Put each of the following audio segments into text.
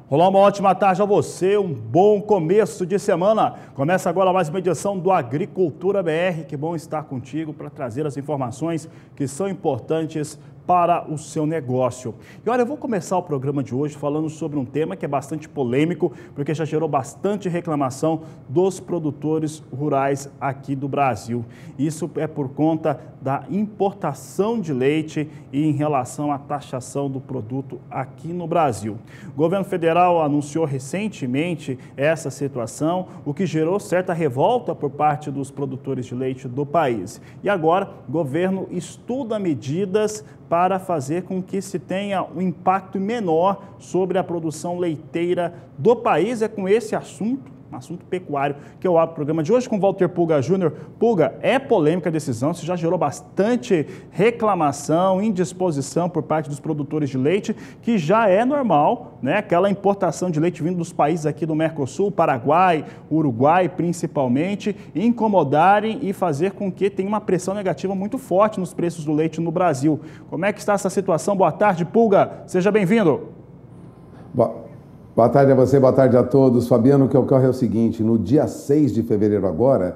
Olá, uma ótima tarde a você, um bom começo de semana. Começa agora mais uma edição do Agricultura BR. Que bom estar contigo para trazer as informações que são importantes para o seu negócio. E olha, eu vou começar o programa de hoje falando sobre um tema que é bastante polêmico, porque já gerou bastante reclamação dos produtores rurais aqui do Brasil. Isso é por conta da importação de leite e em relação à taxação do produto aqui no Brasil. O governo federal anunciou recentemente essa situação, o que gerou certa revolta por parte dos produtores de leite do país. E agora, o governo estuda medidas para fazer com que se tenha um impacto menor sobre a produção leiteira do país. É com esse assunto pecuário, que eu abro o programa de hoje com Walter Pulga Júnior. Pulga, é polêmica a decisão, isso já gerou bastante reclamação, indisposição por parte dos produtores de leite, que já é normal, né? Aquela importação de leite vindo dos países aqui do Mercosul, Paraguai, Uruguai principalmente, incomodarem e fazer com que tenha uma pressão negativa muito forte nos preços do leite no Brasil. Como é que está essa situação? Boa tarde, Pulga, seja bem-vindo. Boa tarde a você, boa tarde a todos. Fabiano, o que ocorre é o seguinte: no dia 6 de fevereiro agora,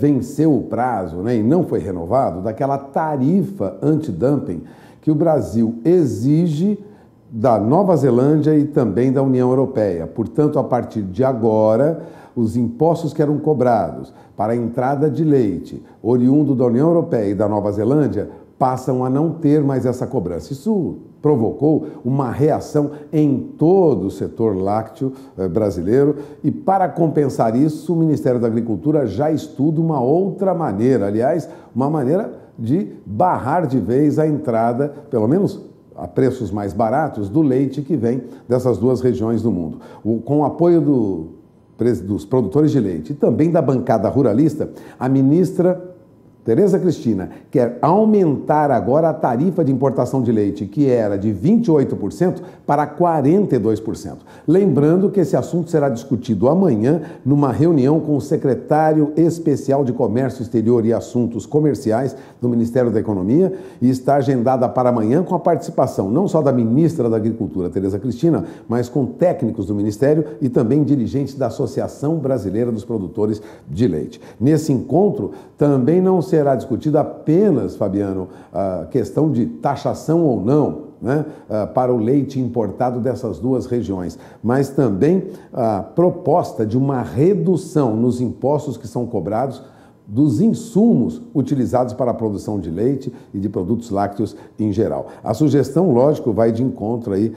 venceu o prazo, né, e não foi renovado, daquela tarifa antidumping que o Brasil exige da Nova Zelândia e também da União Europeia. Portanto, a partir de agora, os impostos que eram cobrados para a entrada de leite oriundo da União Europeia e da Nova Zelândia passam a não ter mais essa cobrança. Isso provocou uma reação em todo o setor lácteo brasileiro e, para compensar isso, o Ministério da Agricultura já estuda uma outra maneira, aliás, uma maneira de barrar de vez a entrada, pelo menos a preços mais baratos, do leite que vem dessas duas regiões do mundo. Com o apoio dos produtores de leite e também da bancada ruralista, a ministra Tereza Cristina quer aumentar agora a tarifa de importação de leite, que era de 28% para 42%. Lembrando que esse assunto será discutido amanhã numa reunião com o secretário especial de Comércio Exterior e Assuntos Comerciais do Ministério da Economia e está agendada para amanhã com a participação não só da ministra da Agricultura, Tereza Cristina, mas com técnicos do Ministério e também dirigentes da Associação Brasileira dos Produtores de Leite. Nesse encontro também não será discutida apenas, Fabiano, a questão de taxação ou não, né, para o leite importado dessas duas regiões, mas também a proposta de uma redução nos impostos que são cobrados dos insumos utilizados para a produção de leite e de produtos lácteos em geral. A sugestão, lógico, vai de encontro aí,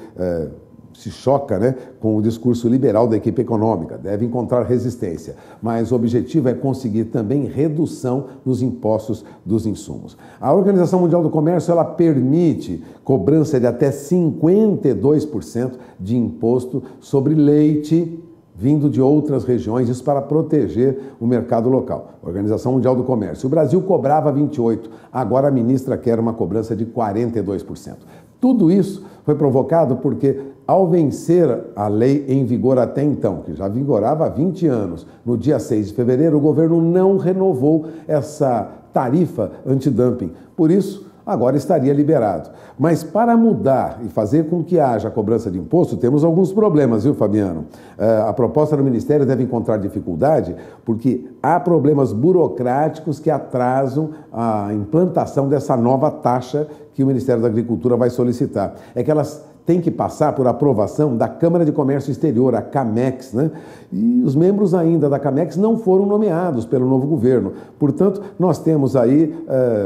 se choca, né, com o discurso liberal da equipe econômica, deve encontrar resistência, mas o objetivo é conseguir também redução nos impostos dos insumos. A Organização Mundial do Comércio, ela permite cobrança de até 52% de imposto sobre leite vindo de outras regiões, isso para proteger o mercado local. Organização Mundial do Comércio. O Brasil cobrava 28%, agora a ministra quer uma cobrança de 42%. Tudo isso foi provocado porque, ao vencer a lei em vigor até então, que já vigorava há 20 anos, no dia 6 de fevereiro, o governo não renovou essa tarifa antidumping. Por isso, agora estaria liberado. Mas para mudar e fazer com que haja cobrança de imposto, temos alguns problemas, viu, Fabiano? A proposta do Ministério deve encontrar dificuldade porque há problemas burocráticos que atrasam a implantação dessa nova taxa que o Ministério da Agricultura vai solicitar. É que elas têm que passar por aprovação da Câmara de Comércio Exterior, a CAMEX, né? E os membros ainda da CAMEX não foram nomeados pelo novo governo. Portanto, nós temos aí,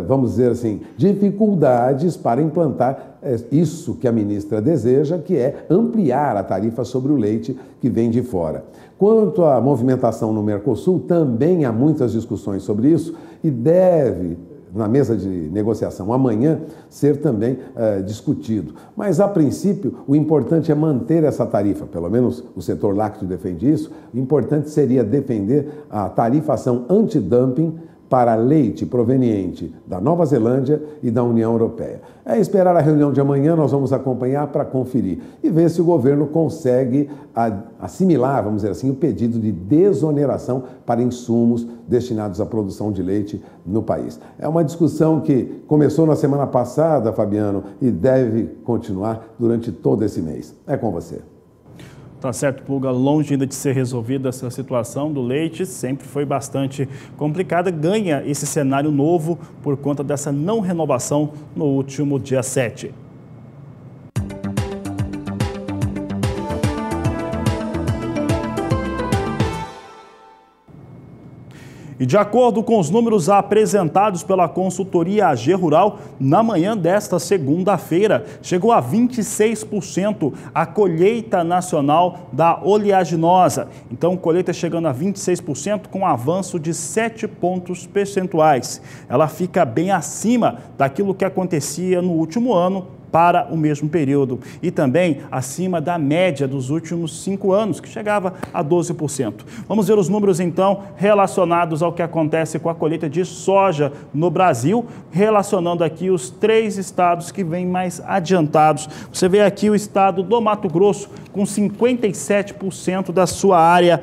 vamos dizer assim, dificuldades para implantar isso que a ministra deseja, que é ampliar a tarifa sobre o leite que vem de fora. Quanto à movimentação no Mercosul, também há muitas discussões sobre isso e deve, na mesa de negociação amanhã, ser também discutido. Mas, a princípio, o importante é manter essa tarifa, pelo menos o setor lácteo defende isso. O importante seria defender a tarifação antidumping para leite proveniente da Nova Zelândia e da União Europeia. É esperar a reunião de amanhã, nós vamos acompanhar para conferir e ver se o governo consegue assimilar, vamos dizer assim, o pedido de desoneração para insumos destinados à produção de leite no país. É uma discussão que começou na semana passada, Fabiano, e deve continuar durante todo esse mês. É com você. Tá certo, Pulga, longe ainda de ser resolvida essa situação do leite, sempre foi bastante complicada, ganha esse cenário novo por conta dessa não renovação no último dia 7. E de acordo com os números apresentados pela consultoria AG Rural, na manhã desta segunda-feira, chegou a 26% a colheita nacional da oleaginosa. Então, colheita chegando a 26% com avanço de 7 pontos percentuais. Ela fica bem acima daquilo que acontecia no último ano, para o mesmo período e também acima da média dos últimos 5 anos, que chegava a 12%. Vamos ver os números, então, relacionados ao que acontece com a colheita de soja no Brasil, relacionando aqui os 3 estados que vêm mais adiantados. Você vê aqui o estado do Mato Grosso, com 57% da sua área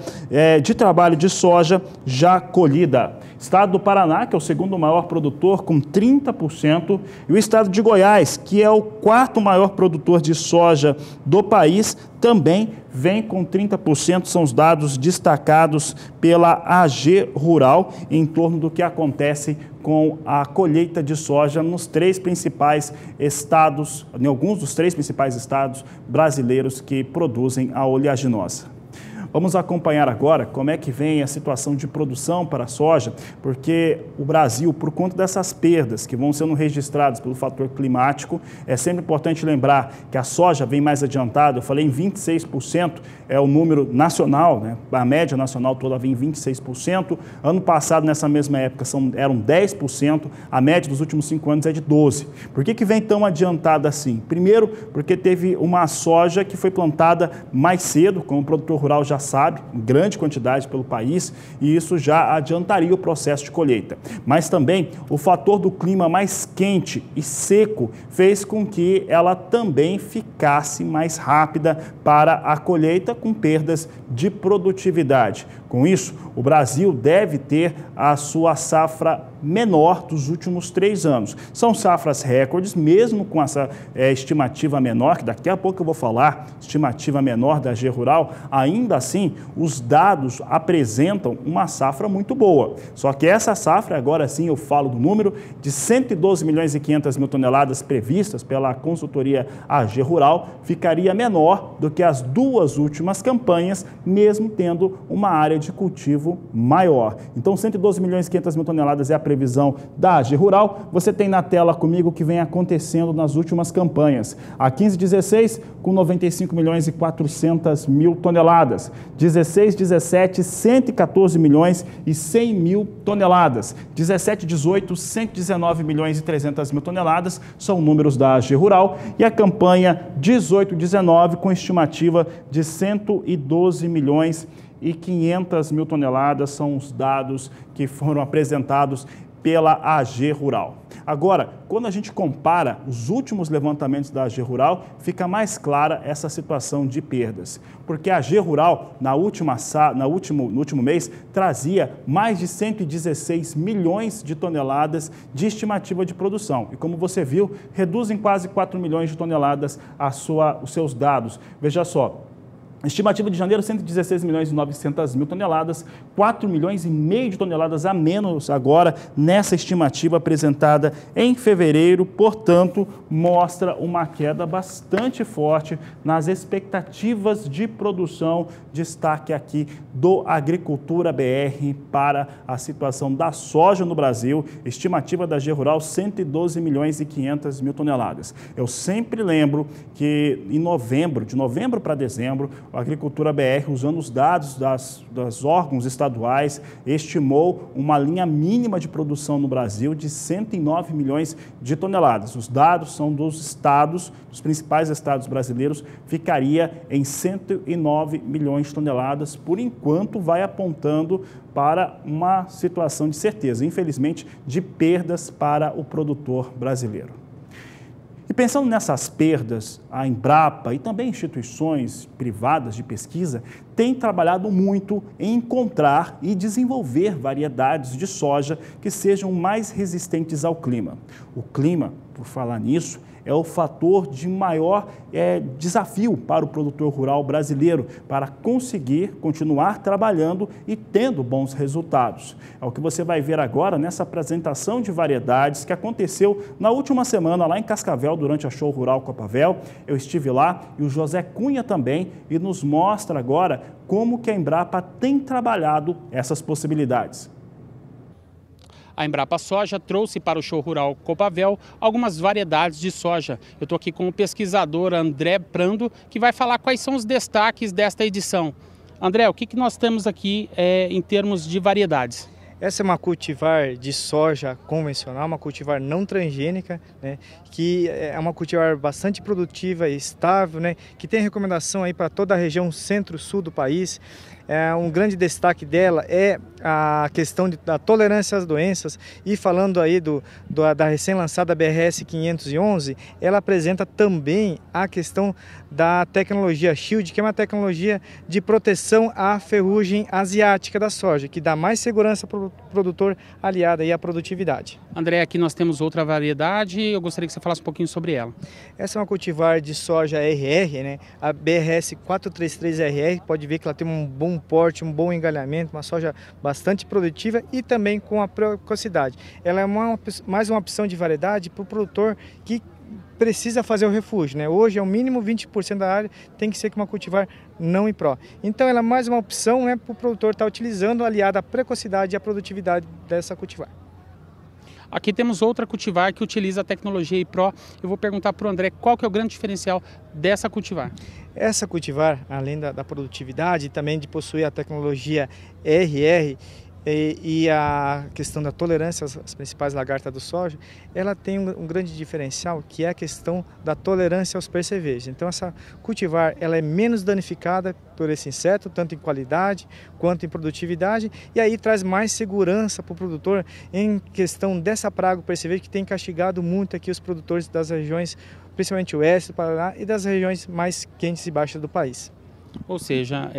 de trabalho de soja já colhida. Estado do Paraná, que é o segundo maior produtor, com 30%, e o estado de Goiás, que é o quarto maior produtor de soja do país, também vem com 30%, são os dados destacados pela AG Rural em torno do que acontece com a colheita de soja nos 3 principais estados, em alguns dos 3 principais estados brasileiros que produzem a oleaginosa. Vamos acompanhar agora como é que vem a situação de produção para a soja, porque o Brasil, por conta dessas perdas que vão sendo registradas pelo fator climático, é sempre importante lembrar que a soja vem mais adiantada. Eu falei em 26%, é o número nacional, né? A média nacional toda vem em 26%. Ano passado, nessa mesma época, eram 10%, a média dos últimos 5 anos é de 12%. Por que vem tão adiantada assim? Primeiro, porque teve uma soja que foi plantada mais cedo, como o produtor rural já sabe, em grande quantidade pelo país, e isso já adiantaria o processo de colheita. Mas também o fator do clima mais quente e seco fez com que ela também ficasse mais rápida para a colheita, com perdas de produtividade. Com isso, o Brasil deve ter a sua safra menor dos últimos 3 anos. São safras recordes, mesmo com essa estimativa menor, que daqui a pouco eu vou falar, estimativa menor da AG Rural, ainda assim, os dados apresentam uma safra muito boa. Só que essa safra, agora sim eu falo do número, de 112 milhões e 500 mil toneladas previstas pela consultoria AG Rural, ficaria menor do que as 2 últimas campanhas, mesmo tendo uma área de cultivo maior. Então, 112 milhões e 500 mil toneladas é a previsão da AG Rural. Você tem na tela comigo o que vem acontecendo nas últimas campanhas. A 15-16, com 95 milhões e 400 mil toneladas. 16-17, 114 milhões e 100 mil toneladas. 17-18, 119 milhões e 300 mil toneladas, são números da AG Rural. E a campanha 18-19, com estimativa de 112 milhões e 500 mil toneladas, são os dados que foram apresentados pela AG Rural. Agora, quando a gente compara os últimos levantamentos da AG Rural, fica mais clara essa situação de perdas. Porque a AG Rural, no último mês, trazia mais de 116 milhões de toneladas de estimativa de produção. E como você viu, reduz em quase 4 milhões de toneladas os seus dados. Veja só. Estimativa de janeiro, 116 milhões e 900 mil toneladas, 4 milhões e meio de toneladas a menos agora nessa estimativa apresentada em fevereiro, portanto, mostra uma queda bastante forte nas expectativas de produção. Destaque aqui do Agricultura BR para a situação da soja no Brasil, estimativa da AG Rural, 112 milhões e 500 mil toneladas. Eu sempre lembro que em novembro, de novembro para dezembro, a Agricultura BR, usando os dados das órgãos estaduais, estimou uma linha mínima de produção no Brasil de 109 milhões de toneladas. Os dados são dos estados, dos principais estados brasileiros, ficaria em 109 milhões de toneladas. Por enquanto, vai apontando para uma situação de certeza, infelizmente, de perdas para o produtor brasileiro. E pensando nessas perdas, a Embrapa e também instituições privadas de pesquisa têm trabalhado muito em encontrar e desenvolver variedades de soja que sejam mais resistentes ao clima. O clima por falar nisso, é o fator de maior desafio para o produtor rural brasileiro, para conseguir continuar trabalhando e tendo bons resultados. É o que você vai ver agora nessa apresentação de variedades que aconteceu na última semana lá em Cascavel, durante a Show Rural Copavel. Eu estive lá e o José Cunha também, e nos mostra agora como que a Embrapa tem trabalhado essas possibilidades. A Embrapa Soja trouxe para o Show Rural Copavel algumas variedades de soja. Eu estou aqui com o pesquisador André Prando, que vai falar quais são os destaques desta edição. André, o que nós temos aqui em termos de variedades? Essa é uma cultivar de soja convencional, uma cultivar não transgênica, né, que é uma cultivar bastante produtiva e estável, né, que tem recomendação aí para toda a região centro-sul do país. Um grande destaque dela é a questão da tolerância às doenças, e falando aí da recém-lançada BRS 511, ela apresenta também a questão da tecnologia Shield, que é uma tecnologia de proteção à ferrugem asiática da soja, que dá mais segurança para o produtor, aliada aí à produtividade. André, aqui nós temos outra variedade, eu gostaria que você falasse um pouquinho sobre ela. Essa é uma cultivar de soja RR, né? A BRS 433RR, pode ver que ela tem um bom porte, um bom engalhamento, uma soja bastante produtiva e também com a precocidade. Ela é mais uma opção de variedade para o produtor que precisa fazer o refúgio, né? Hoje é o mínimo 20% da área tem que ser com uma cultivar não IPRO. Então ela é mais uma opção, né, para o produtor estar utilizando, aliada à precocidade e à produtividade dessa cultivar. Aqui temos outra cultivar que utiliza a tecnologia IPRO. Eu vou perguntar para o André qual que é o grande diferencial dessa cultivar. Essa cultivar, além da produtividade, também de possuir a tecnologia RR e a questão da tolerância às principais lagartas do soja, ela tem um grande diferencial, que é a questão da tolerância aos percevejos. Então essa cultivar ela é menos danificada por esse inseto, tanto em qualidade quanto em produtividade, e aí traz mais segurança para o produtor em questão dessa praga, o percevejo, que tem castigado muito aqui os produtores das regiões, principalmente o oeste do Paraná e das regiões mais quentes e baixas do país. Ou seja,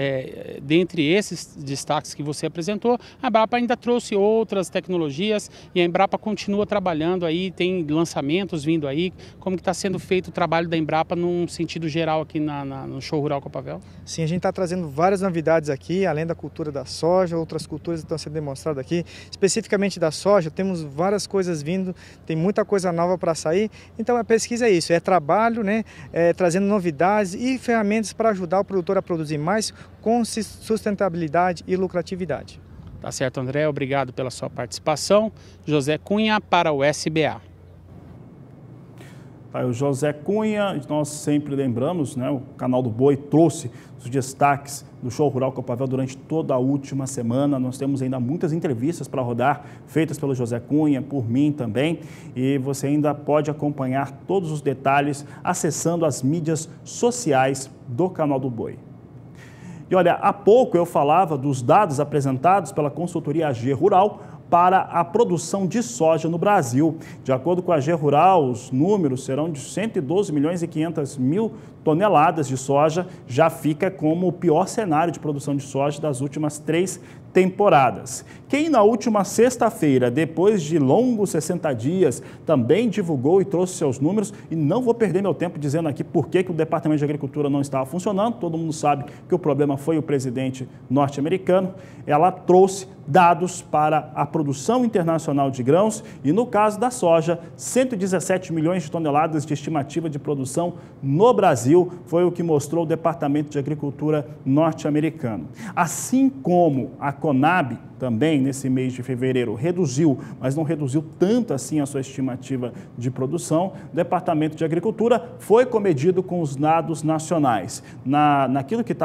dentre esses destaques que você apresentou, a Embrapa ainda trouxe outras tecnologias e a Embrapa continua trabalhando aí, tem lançamentos vindo aí. Como que está sendo feito o trabalho da Embrapa num sentido geral aqui no Show Rural Copavel? Sim, a gente está trazendo várias novidades aqui, além da cultura da soja, outras culturas estão sendo demonstradas aqui. Especificamente da soja, temos várias coisas vindo, tem muita coisa nova para sair. Então a pesquisa é isso, é trabalho, né, trazendo novidades e ferramentas para ajudar o produtor a produzir mais com sustentabilidade e lucratividade. Tá certo, André. Obrigado pela sua participação. José Cunha para o SBA. O José Cunha, nós sempre lembramos, né, o Canal do Boi trouxe os destaques do Show Rural Copavel durante toda a última semana. Nós temos ainda muitas entrevistas para rodar, feitas pelo José Cunha, por mim também, e você ainda pode acompanhar todos os detalhes acessando as mídias sociais do Canal do Boi. E olha, há pouco eu falava dos dados apresentados pela consultoria AG Rural para a produção de soja no Brasil. De acordo com a AG Rural, os números serão de 112 milhões e 500 mil toneladas de soja, já fica como o pior cenário de produção de soja das últimas 3 temporadas. Quem na última sexta-feira, depois de longos 60 dias, também divulgou e trouxe seus números, e não vou perder meu tempo dizendo aqui por que o Departamento de Agricultura não estava funcionando, todo mundo sabe que o problema foi o presidente norte-americano. Ela trouxe dados para a produção internacional de grãos e, no caso da soja, 117 milhões de toneladas de estimativa de produção no Brasil, foi o que mostrou o Departamento de Agricultura norte-americano. Assim como a Conab, também nesse mês de fevereiro, reduziu, mas não reduziu tanto assim a sua estimativa de produção, o Departamento de Agricultura foi comedido com os dados nacionais. Naquilo que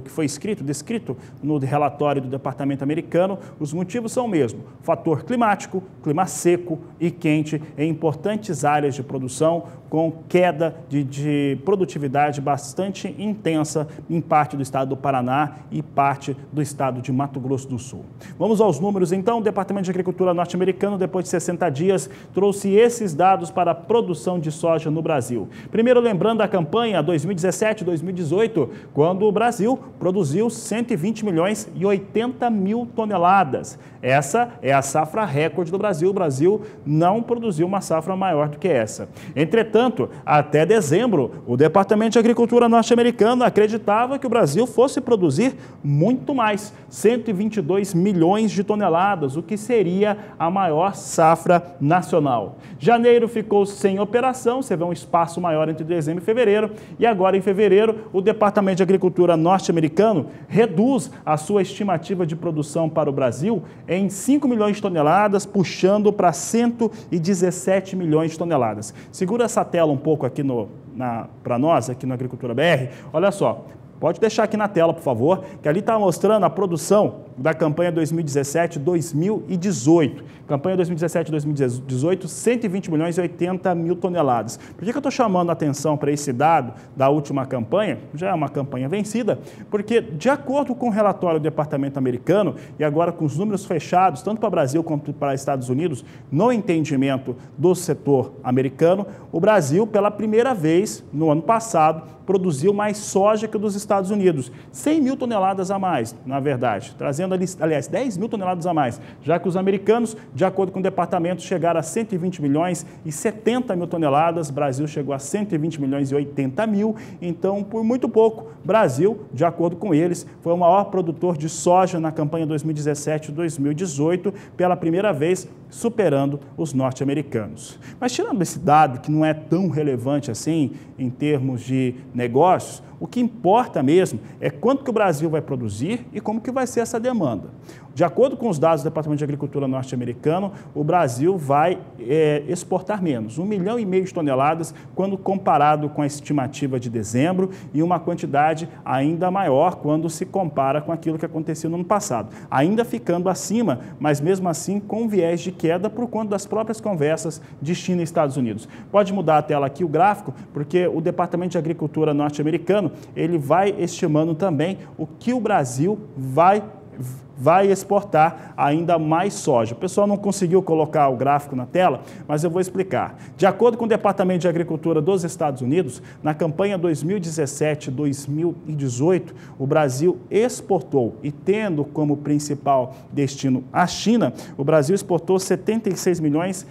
foi descrito no relatório do Departamento americano, os motivos são o mesmo: fator climático, clima seco e quente em importantes áreas de produção, com queda de produtividade bastante intensa em parte do estado do Paraná e parte do estado de Mato Grosso Grosso do Sul. Vamos aos números então. O Departamento de Agricultura norte-americano, depois de 60 dias, trouxe esses dados para a produção de soja no Brasil. Primeiro, lembrando a campanha 2017-2018, quando o Brasil produziu 120 milhões e 80 mil toneladas. Essa é a safra recorde do Brasil. O Brasil não produziu uma safra maior do que essa. Entretanto, até dezembro, o Departamento de Agricultura norte-americano acreditava que o Brasil fosse produzir muito mais, 122 milhões de toneladas, o que seria a maior safra nacional. Janeiro ficou sem operação, você vê um espaço maior entre dezembro e fevereiro, e agora em fevereiro o Departamento de Agricultura norte-americano reduz a sua estimativa de produção para o Brasil em 5 milhões de toneladas, puxando para 117 milhões de toneladas. Segura essa tela um pouco aqui para nós, aqui no Agricultura BR. Olha só, pode deixar aqui na tela, por favor, que ali está mostrando a produção da campanha 2017-2018. Campanha 2017-2018, 120 milhões e 80 mil toneladas. Por que eu estou chamando a atenção para esse dado da última campanha? Já é uma campanha vencida, porque de acordo com o relatório do Departamento americano, e agora com os números fechados, tanto para o Brasil quanto para os Estados Unidos, no entendimento do setor americano, o Brasil, pela primeira vez, no ano passado, produziu mais soja que o dos Estados Unidos. 100 mil toneladas a mais, na verdade, trazendo, aliás, 10 mil toneladas a mais, já que os americanos, de acordo com o departamento, chegaram a 120 milhões e 70 mil toneladas, Brasil chegou a 120 milhões e 80 mil, então, por muito pouco, Brasil, de acordo com eles, foi o maior produtor de soja na campanha 2017-2018, pela primeira vez, superando os norte-americanos. Mas tirando esse dado, que não é tão relevante assim, em termos de negócios, o que importa mesmo é quanto que o Brasil vai produzir e como que vai ser essa demanda. De acordo com os dados do Departamento de Agricultura norte-americano, o Brasil vai exportar menos, 1,5 milhão de toneladas, quando comparado com a estimativa de dezembro, e uma quantidade ainda maior quando se compara com aquilo que aconteceu no ano passado. Ainda ficando acima, mas mesmo assim com viés de queda por conta das próprias conversas de China e Estados Unidos. Pode mudar a tela aqui, o gráfico, porque o Departamento de Agricultura norte-americano, ele vai estimando também o que o Brasil vai exportar ainda mais soja. O pessoal não conseguiu colocar o gráfico na tela, mas eu vou explicar. De acordo com o Departamento de Agricultura dos Estados Unidos, na campanha 2017-2018, o Brasil exportou, e tendo como principal destino a China, o Brasil exportou 76 milhões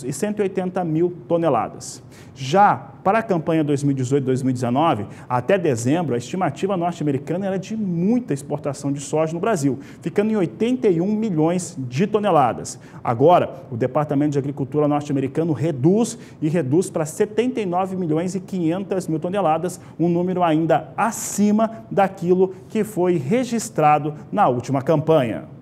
e 180 mil toneladas. Já para a campanha 2018-2019, até dezembro, a estimativa norte-americana era de muita exportação de soja no Brasil, ficando em 81 milhões de toneladas. Agora, o Departamento de Agricultura norte-americano reduz para 79 milhões e 500 mil toneladas, um número ainda acima daquilo que foi registrado na última campanha.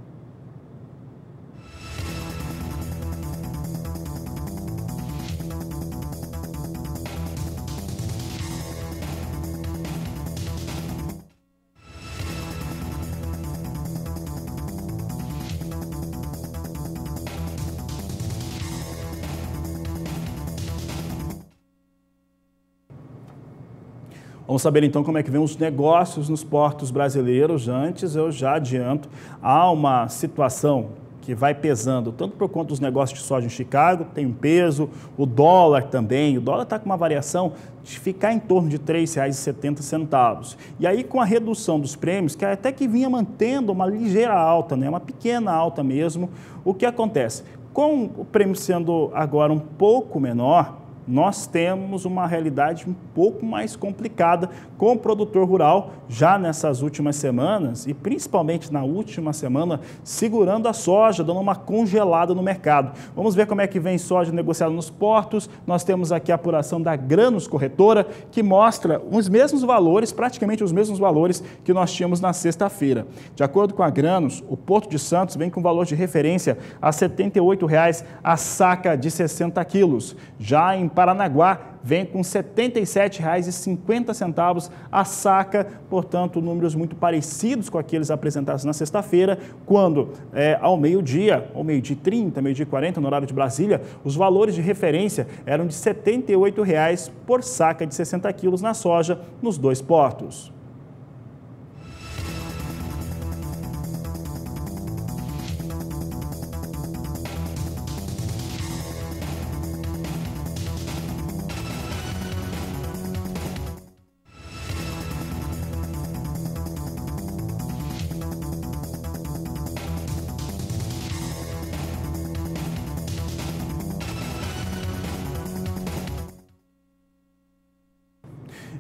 Vamos saber então como é que vem os negócios nos portos brasileiros. Antes, eu já adianto, há uma situação que vai pesando, tanto por conta dos negócios de soja em Chicago, tem um peso, o dólar também, o dólar está com uma variação de ficar em torno de R$ 3,70. E aí com a redução dos prêmios, que até que vinha mantendo uma ligeira alta, né, uma pequena alta mesmo, o que acontece? Com o prêmio sendo agora um pouco menor, nós temos uma realidade um pouco mais complicada com o produtor rural já nessas últimas semanas e principalmente na última semana segurando a soja, dando uma congelada no mercado. Vamos ver como é que vem soja negociada nos portos. Nós temos aqui a apuração da Grãos Corretora que mostra os mesmos valores, praticamente os mesmos valores que nós tínhamos na sexta-feira. De acordo com a Grãos, o Porto de Santos vem com valor de referência a R$ 78,00 a saca de 60 quilos. Já em Paranaguá, vem com R$ 77,50 a saca, portanto, números muito parecidos com aqueles apresentados na sexta-feira, quando ao meio-dia, ou meio-dia e 30, meio-dia e 40, no horário de Brasília, os valores de referência eram de R$ 78,00 por saca de 60 quilos na soja nos dois portos.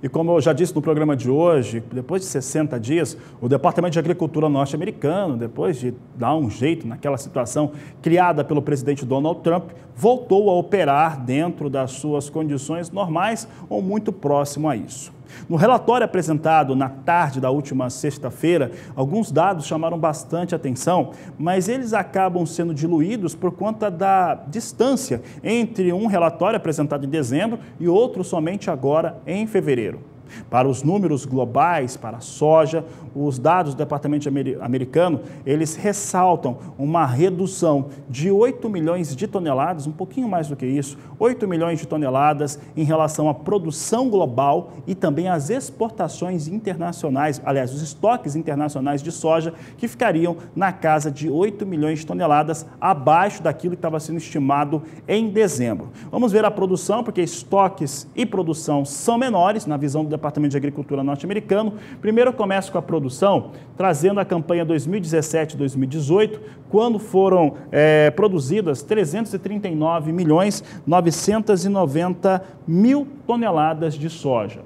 E como eu já disse no programa de hoje, depois de 60 dias, o Departamento de Agricultura norte-americano, depois de dar um jeito naquela situação criada pelo presidente Donald Trump, voltou a operar dentro das suas condições normais ou muito próximo a isso. No relatório apresentado na tarde da última sexta-feira, alguns dados chamaram bastante atenção, mas eles acabam sendo diluídos por conta da distância entre um relatório apresentado em dezembro e outro somente agora em fevereiro. Para os números globais, para a soja, os dados do Departamento americano, eles ressaltam uma redução de 8 milhões de toneladas, um pouquinho mais do que isso, 8 milhões de toneladas em relação à produção global e também às exportações internacionais, aliás, os estoques internacionais de soja, que ficariam na casa de 8 milhões de toneladas, abaixo daquilo que estava sendo estimado em dezembro. Vamos ver a produção, porque estoques e produção são menores, na visão do Departamento de Agricultura norte-americano. Primeiro eu começo com a produção, trazendo a campanha 2017-2018, quando foram produzidas 339.990.000 toneladas de soja.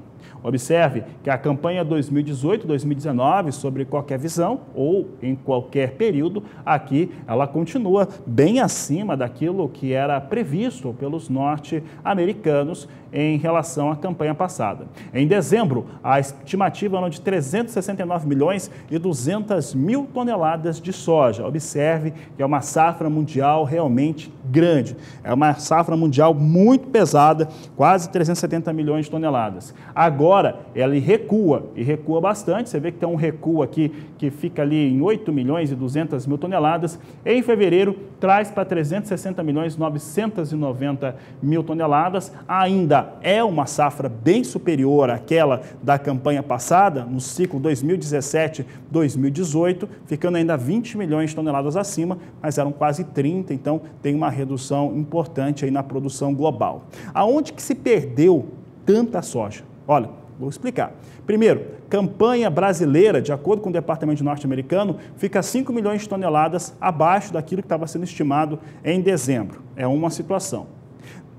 Observe que a campanha 2018-2019, sobre qualquer visão ou em qualquer período, aqui ela continua bem acima daquilo que era previsto pelos norte-americanos em relação à campanha passada. Em dezembro, a estimativa era de 369.200.000 toneladas de soja. Observe que é uma safra mundial realmente grande. É uma safra mundial muito pesada, quase 370 milhões de toneladas. Agora, ela recua, e recua bastante. Você vê que tem um recuo aqui que fica ali em 8.200.000 toneladas. Em fevereiro, traz para 360.990.000 toneladas. Ainda é uma safra bem superior àquela da campanha passada, no ciclo 2017-2018, ficando ainda 20 milhões de toneladas acima, mas eram quase 30, então tem uma redução importante aí na produção global. Aonde que se perdeu tanta soja? Olha, vou explicar. Primeiro, campanha brasileira, de acordo com o Departamento norte-americano, fica 5 milhões de toneladas abaixo daquilo que estava sendo estimado em dezembro. É uma situação.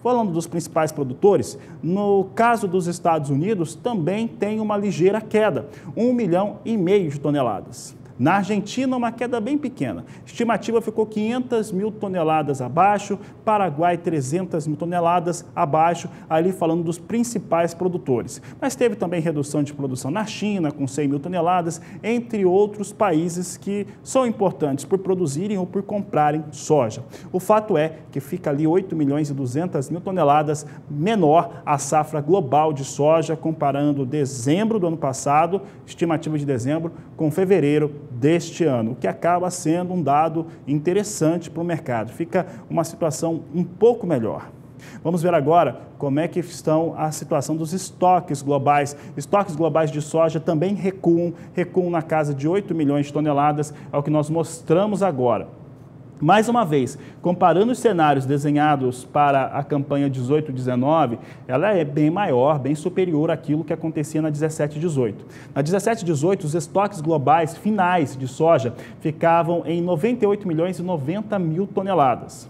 Falando dos principais produtores, no caso dos Estados Unidos, também tem uma ligeira queda, 1,5 milhão de toneladas. Na Argentina, uma queda bem pequena. Estimativa ficou 500.000 toneladas abaixo, Paraguai 300.000 toneladas abaixo, ali falando dos principais produtores. Mas teve também redução de produção na China, com 100.000 toneladas, entre outros países que são importantes por produzirem ou por comprarem soja. O fato é que fica ali 8.200.000 toneladas menor a safra global de soja, comparando dezembro do ano passado, estimativa de dezembro, com fevereiro deste ano, o que acaba sendo um dado interessante para o mercado. Fica uma situação um pouco melhor. Vamos ver agora como é que estão a situação dos estoques globais. Estoques globais de soja também recuam na casa de 8 milhões de toneladas, é o que nós mostramos agora. Mais uma vez, comparando os cenários desenhados para a campanha 18-19, ela é bem maior, bem superior àquilo que acontecia na 17-18. Na 17-18, os estoques globais finais de soja ficavam em 98.090.000 toneladas.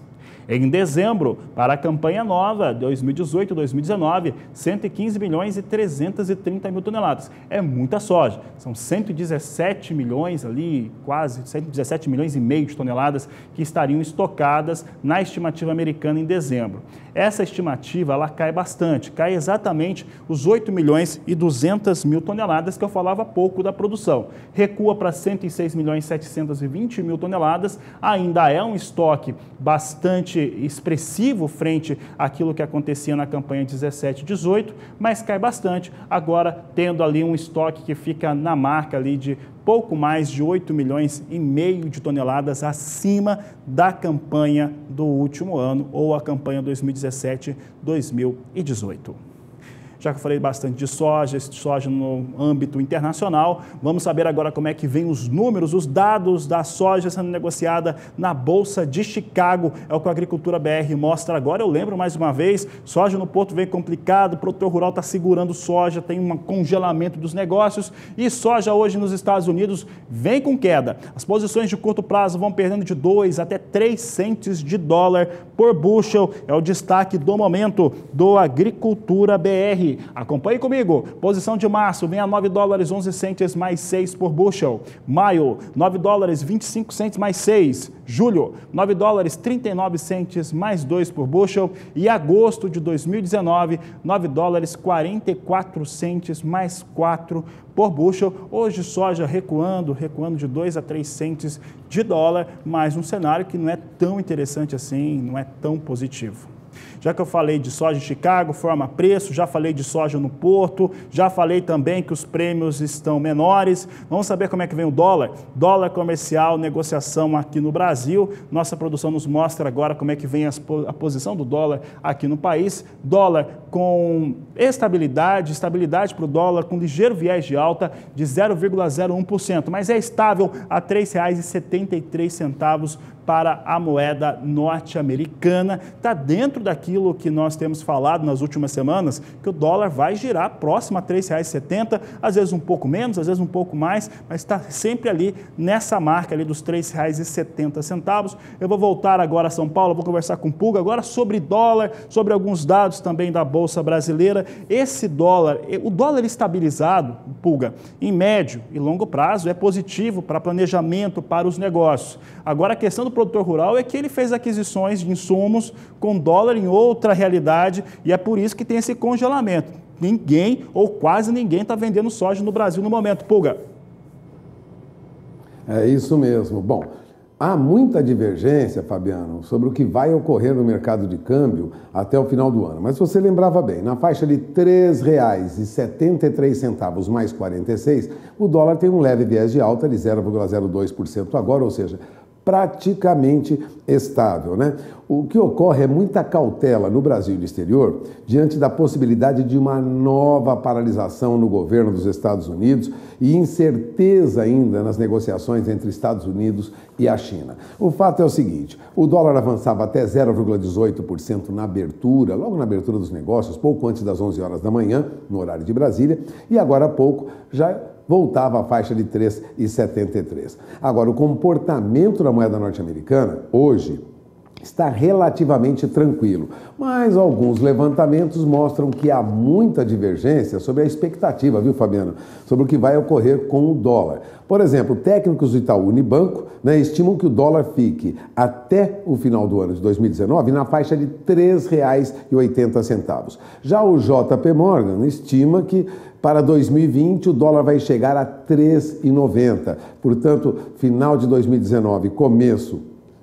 Em dezembro, para a campanha nova, 2018-2019, 115.330.000 toneladas. É muita soja, são 117 milhões ali, quase 117 milhões e meio de toneladas que estariam estocadas na estimativa americana em dezembro. Essa estimativa, ela cai bastante, cai exatamente os 8.200.000 toneladas que eu falava há pouco da produção. Recua para 106.720.000 toneladas, ainda é um estoque bastante expressivo frente àquilo que acontecia na campanha 17-18, mas cai bastante, agora tendo ali um estoque que fica na marca ali de pouco mais de 8 milhões e meio de toneladas acima da campanha do último ano, ou a campanha 2017-2018. Já que eu falei bastante de soja no âmbito internacional, vamos saber agora como é que vem os números, os dados da soja sendo negociada na Bolsa de Chicago. É o que a Agricultura BR mostra agora. Eu lembro mais uma vez, soja no porto vem complicado, o produtor rural está segurando soja, tem um congelamento dos negócios e soja hoje nos Estados Unidos vem com queda. As posições de curto prazo vão perdendo de 2 até 3 centes de dólar por bushel. É o destaque do momento do Agricultura BR. aqui. Acompanhe comigo. Posição de março vem a 9 dólares 11 centes mais 6 por bushel. Maio, 9 dólares 25 centes mais 6. Julho, 9 dólares 39 centes mais 2 por bushel. E agosto de 2019, 9 dólares 44 centes mais 4 por bushel. Hoje soja recuando de 2 a 3 centes de dólar, mas um cenário que não é tão interessante assim, não é tão positivo. Já que eu falei de soja em Chicago, forma preço, já falei de soja no Porto, já falei também que os prêmios estão menores. Vamos saber como é que vem o dólar? Dólar comercial, negociação aqui no Brasil. Nossa produção nos mostra agora como é que vem a posição do dólar aqui no país. Dólar com estabilidade para o dólar, com ligeiro viés de alta de 0,01%, mas é estável a R$ 3,73 para a moeda norte-americana. Está dentro daquilo que nós temos falado nas últimas semanas, que o dólar vai girar próximo a R$ 3,70, às vezes um pouco menos, às vezes um pouco mais, mas está sempre ali nessa marca ali dos R$ 3,70. Eu vou voltar agora a São Paulo, vou conversar com o Pulga agora sobre dólar, sobre alguns dados também da Bolsa Brasileira. Esse dólar, o dólar estabilizado, Pulga, em médio e longo prazo é positivo para planejamento, para os negócios. Agora a questão do produtor rural é que ele fez aquisições de insumos com dólar em outra realidade e é por isso que tem esse congelamento. Ninguém ou quase ninguém está vendendo soja no Brasil no momento. Pulga. É isso mesmo. Bom, há muita divergência, Fabiano, sobre o que vai ocorrer no mercado de câmbio até o final do ano. Mas se você lembrava bem, na faixa de R$ 3,73 mais 46, o dólar tem um leve viés de alta de 0,02% agora, ou seja, praticamente estável, né? O que ocorre é muita cautela no Brasil e no exterior diante da possibilidade de uma nova paralisação no governo dos Estados Unidos e incerteza ainda nas negociações entre Estados Unidos e a China. O fato é o seguinte, o dólar avançava até 0,18% na abertura, logo na abertura dos negócios, pouco antes das 11 horas da manhã, no horário de Brasília, e agora há pouco já voltava à faixa de 3,73. Agora, o comportamento da moeda norte-americana, hoje, está relativamente tranquilo, mas alguns levantamentos mostram que há muita divergência sobre a expectativa, viu, Fabiano, sobre o que vai ocorrer com o dólar. Por exemplo, técnicos do Itaú Unibanco, estimam que o dólar fique até o final do ano de 2019 na faixa de R$ 3,80. Já o JP Morgan estima que para 2020 o dólar vai chegar a R$ 3,90. Portanto, final de 2019, começo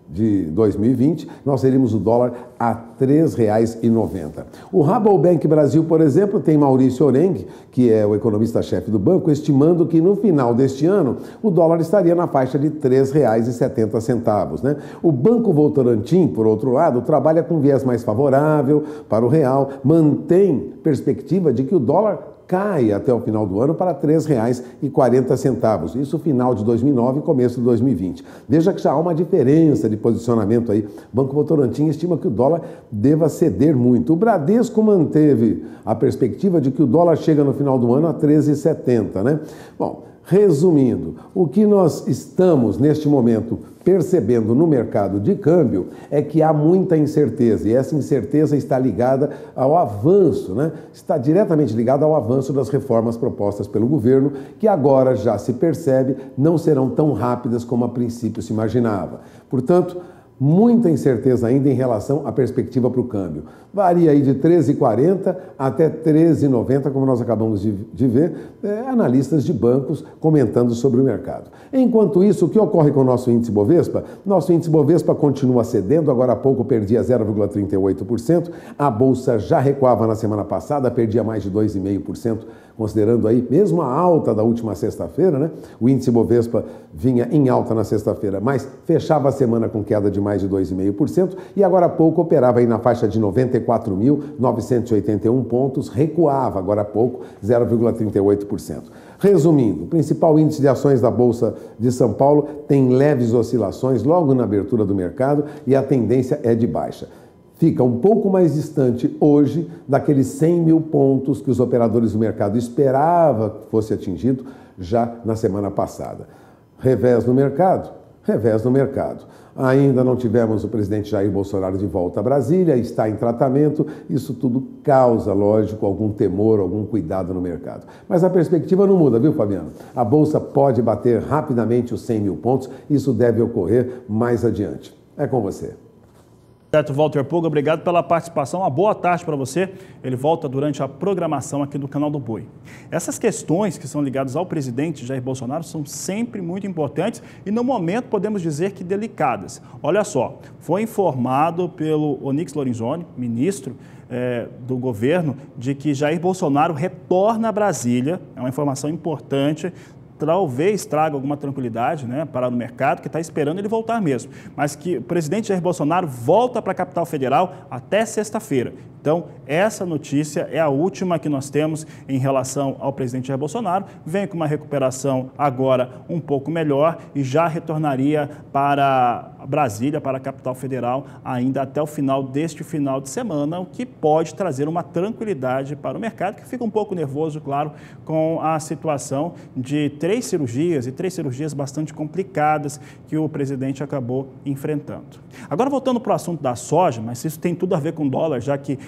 de 2020, nós teríamos o dólar a R$ 3,90. O Rabobank Brasil, por exemplo, tem Maurício Orengue, que é o economista-chefe do banco, estimando que no final deste ano o dólar estaria na faixa de R$ 3,70, né? O Banco Votorantim, por outro lado, trabalha com viés mais favorável para o real, mantém perspectiva de que o dólar cai até o final do ano para R$ 3,40. Isso final de 2009 e começo de 2020. Veja que já há uma diferença de posicionamento aí. O Banco Votorantim estima que o dólar deva ceder muito. O Bradesco manteve a perspectiva de que o dólar chega no final do ano a R$ 13,70, né? Bom, resumindo, o que nós estamos neste momento percebendo no mercado de câmbio é que há muita incerteza e essa incerteza está ligada ao avanço, né? Está diretamente ligada ao avanço das reformas propostas pelo governo, que agora já se percebe não serão tão rápidas como a princípio se imaginava. Portanto, muita incerteza ainda em relação à perspectiva para o câmbio. Varia aí de R$ 13,40 até R$ 13,90, como nós acabamos de ver, analistas de bancos comentando sobre o mercado. Enquanto isso, o que ocorre com o nosso índice Bovespa? Nosso índice Bovespa continua cedendo, agora há pouco perdia 0,38%, a Bolsa já recuava na semana passada, perdia mais de 2,5%, considerando aí mesmo a alta da última sexta-feira, né? O índice Bovespa vinha em alta na sexta-feira, mas fechava a semana com queda de mais de 2,5% e agora há pouco operava aí na faixa de 94.981 pontos, recuava agora há pouco 0,38%. Resumindo, o principal índice de ações da Bolsa de São Paulo tem leves oscilações logo na abertura do mercado e a tendência é de baixa. Fica um pouco mais distante hoje daqueles 100 mil pontos que os operadores do mercado esperavam que fosse atingido já na semana passada. Revés no mercado, revés no mercado. Ainda não tivemos o presidente Jair Bolsonaro de volta a Brasília, está em tratamento, isso tudo causa, lógico, algum temor, algum cuidado no mercado. Mas a perspectiva não muda, viu, Fabiano? A Bolsa pode bater rapidamente os 100 mil pontos, isso deve ocorrer mais adiante. É com você. Certo, Walter Puga, obrigado pela participação, uma boa tarde para você. Ele volta durante a programação aqui do Canal do Boi. Essas questões que são ligadas ao presidente Jair Bolsonaro são sempre muito importantes e no momento podemos dizer que delicadas. Olha só, foi informado pelo Onyx Lorenzoni, ministro do governo, de que Jair Bolsonaro retorna a Brasília, é uma informação importante, talvez traga alguma tranquilidade, né, para o mercado, que está esperando ele voltar mesmo. Mas que o presidente Jair Bolsonaro volta para a capital federal até sexta-feira. Então, essa notícia é a última que nós temos em relação ao presidente Jair Bolsonaro. Vem com uma recuperação agora um pouco melhor e já retornaria para Brasília, para a capital federal, ainda até o final deste final de semana, o que pode trazer uma tranquilidade para o mercado, que fica um pouco nervoso, claro, com a situação de 3 cirurgias bastante complicadas que o presidente acabou enfrentando. Agora, voltando para o assunto da soja, mas isso tem tudo a ver com dólar, já que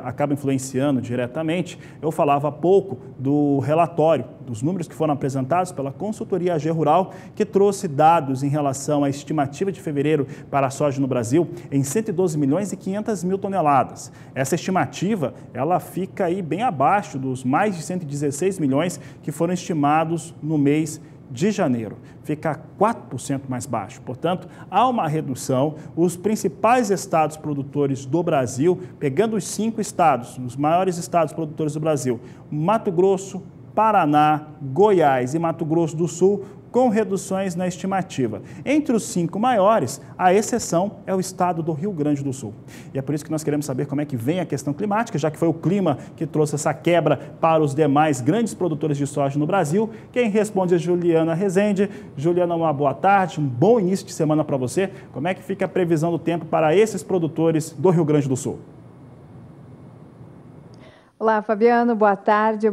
acaba influenciando diretamente, eu falava há pouco do relatório, dos números que foram apresentados pela consultoria AG Rural, que trouxe dados em relação à estimativa de fevereiro para a soja no Brasil em 112 milhões e 500 mil toneladas. Essa estimativa, ela fica aí bem abaixo dos mais de 116 milhões que foram estimados no mês de janeiro, fica 4% mais baixo. Portanto, há uma redução. Os principais estados produtores do Brasil, pegando os 5 estados, os maiores estados produtores do Brasil, Mato Grosso, Paraná, Goiás e Mato Grosso do Sul, com reduções na estimativa. Entre os 5 maiores, a exceção é o estado do Rio Grande do Sul. E é por isso que nós queremos saber como é que vem a questão climática, já que foi o clima que trouxe essa quebra para os demais grandes produtores de soja no Brasil. Quem responde é Juliana Rezende. Juliana, uma boa tarde, um bom início de semana para você. Como é que fica a previsão do tempo para esses produtores do Rio Grande do Sul? Olá, Fabiano, boa tarde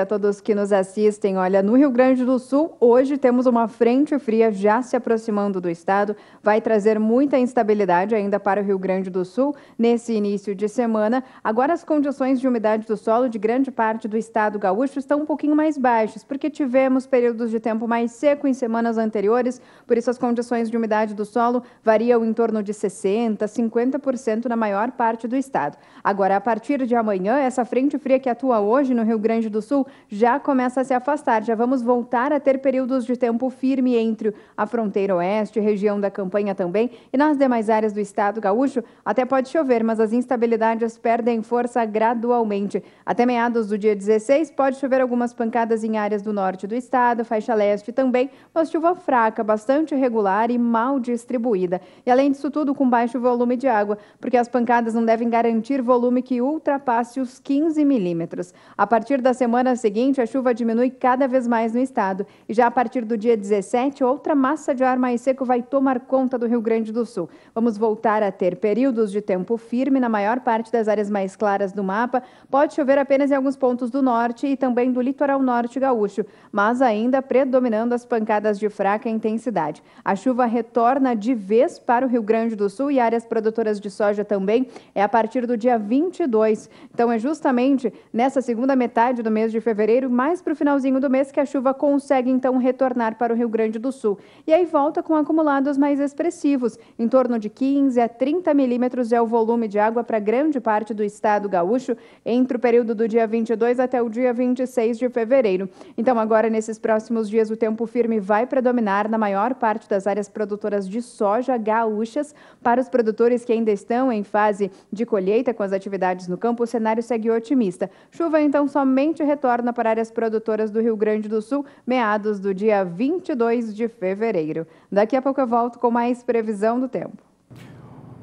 a todos que nos assistem. Olha, no Rio Grande do Sul, hoje temos uma frente fria já se aproximando do estado, vai trazer muita instabilidade ainda para o Rio Grande do Sul nesse início de semana. Agora as condições de umidade do solo de grande parte do estado gaúcho estão um pouquinho mais baixas, porque tivemos períodos de tempo mais seco em semanas anteriores, por isso as condições de umidade do solo variam em torno de 60%, 50% na maior parte do estado. Agora, a partir de amanhã, essa frente fria que atua hoje no Rio Grande do Sul já começa a se afastar. Já vamos voltar a ter períodos de tempo firme entre a fronteira oeste, região da Campanha também, e nas demais áreas do estado gaúcho até pode chover, mas as instabilidades perdem força gradualmente. Até meados do dia 16 pode chover algumas pancadas em áreas do norte do estado, faixa leste também, mas chuva fraca, bastante irregular e mal distribuída. E além disso tudo, com baixo volume de água, porque as pancadas não devem garantir volume que ultrapasse os 15 milímetros. A partir da semana seguinte, a chuva diminui cada vez mais no estado. E já a partir do dia 17, outra massa de ar mais seco vai tomar conta do Rio Grande do Sul. Vamos voltar a ter períodos de tempo firme na maior parte das áreas mais claras do mapa. Pode chover apenas em alguns pontos do norte e também do litoral norte gaúcho, mas ainda predominando as pancadas de fraca intensidade. A chuva retorna de vez para o Rio Grande do Sul e áreas produtoras de soja também é a partir do dia 22. Então é justamente nessa segunda metade do mês de fevereiro, mais para o finalzinho do mês, que a chuva consegue então retornar para o Rio Grande do Sul. E aí volta com acumulados mais expressivos, em torno de 15 a 30 milímetros é o volume de água para grande parte do estado gaúcho, entre o período do dia 22 até o dia 26 de fevereiro. Então agora, nesses próximos dias, o tempo firme vai predominar na maior parte das áreas produtoras de soja gaúchas. Para os produtores que ainda estão em fase de colheita com as atividades no campo, o cenário segue otimista. Chuva, então, somente retorna para áreas produtoras do Rio Grande do Sul, meados do dia 22 de fevereiro. Daqui a pouco eu volto com mais previsão do tempo.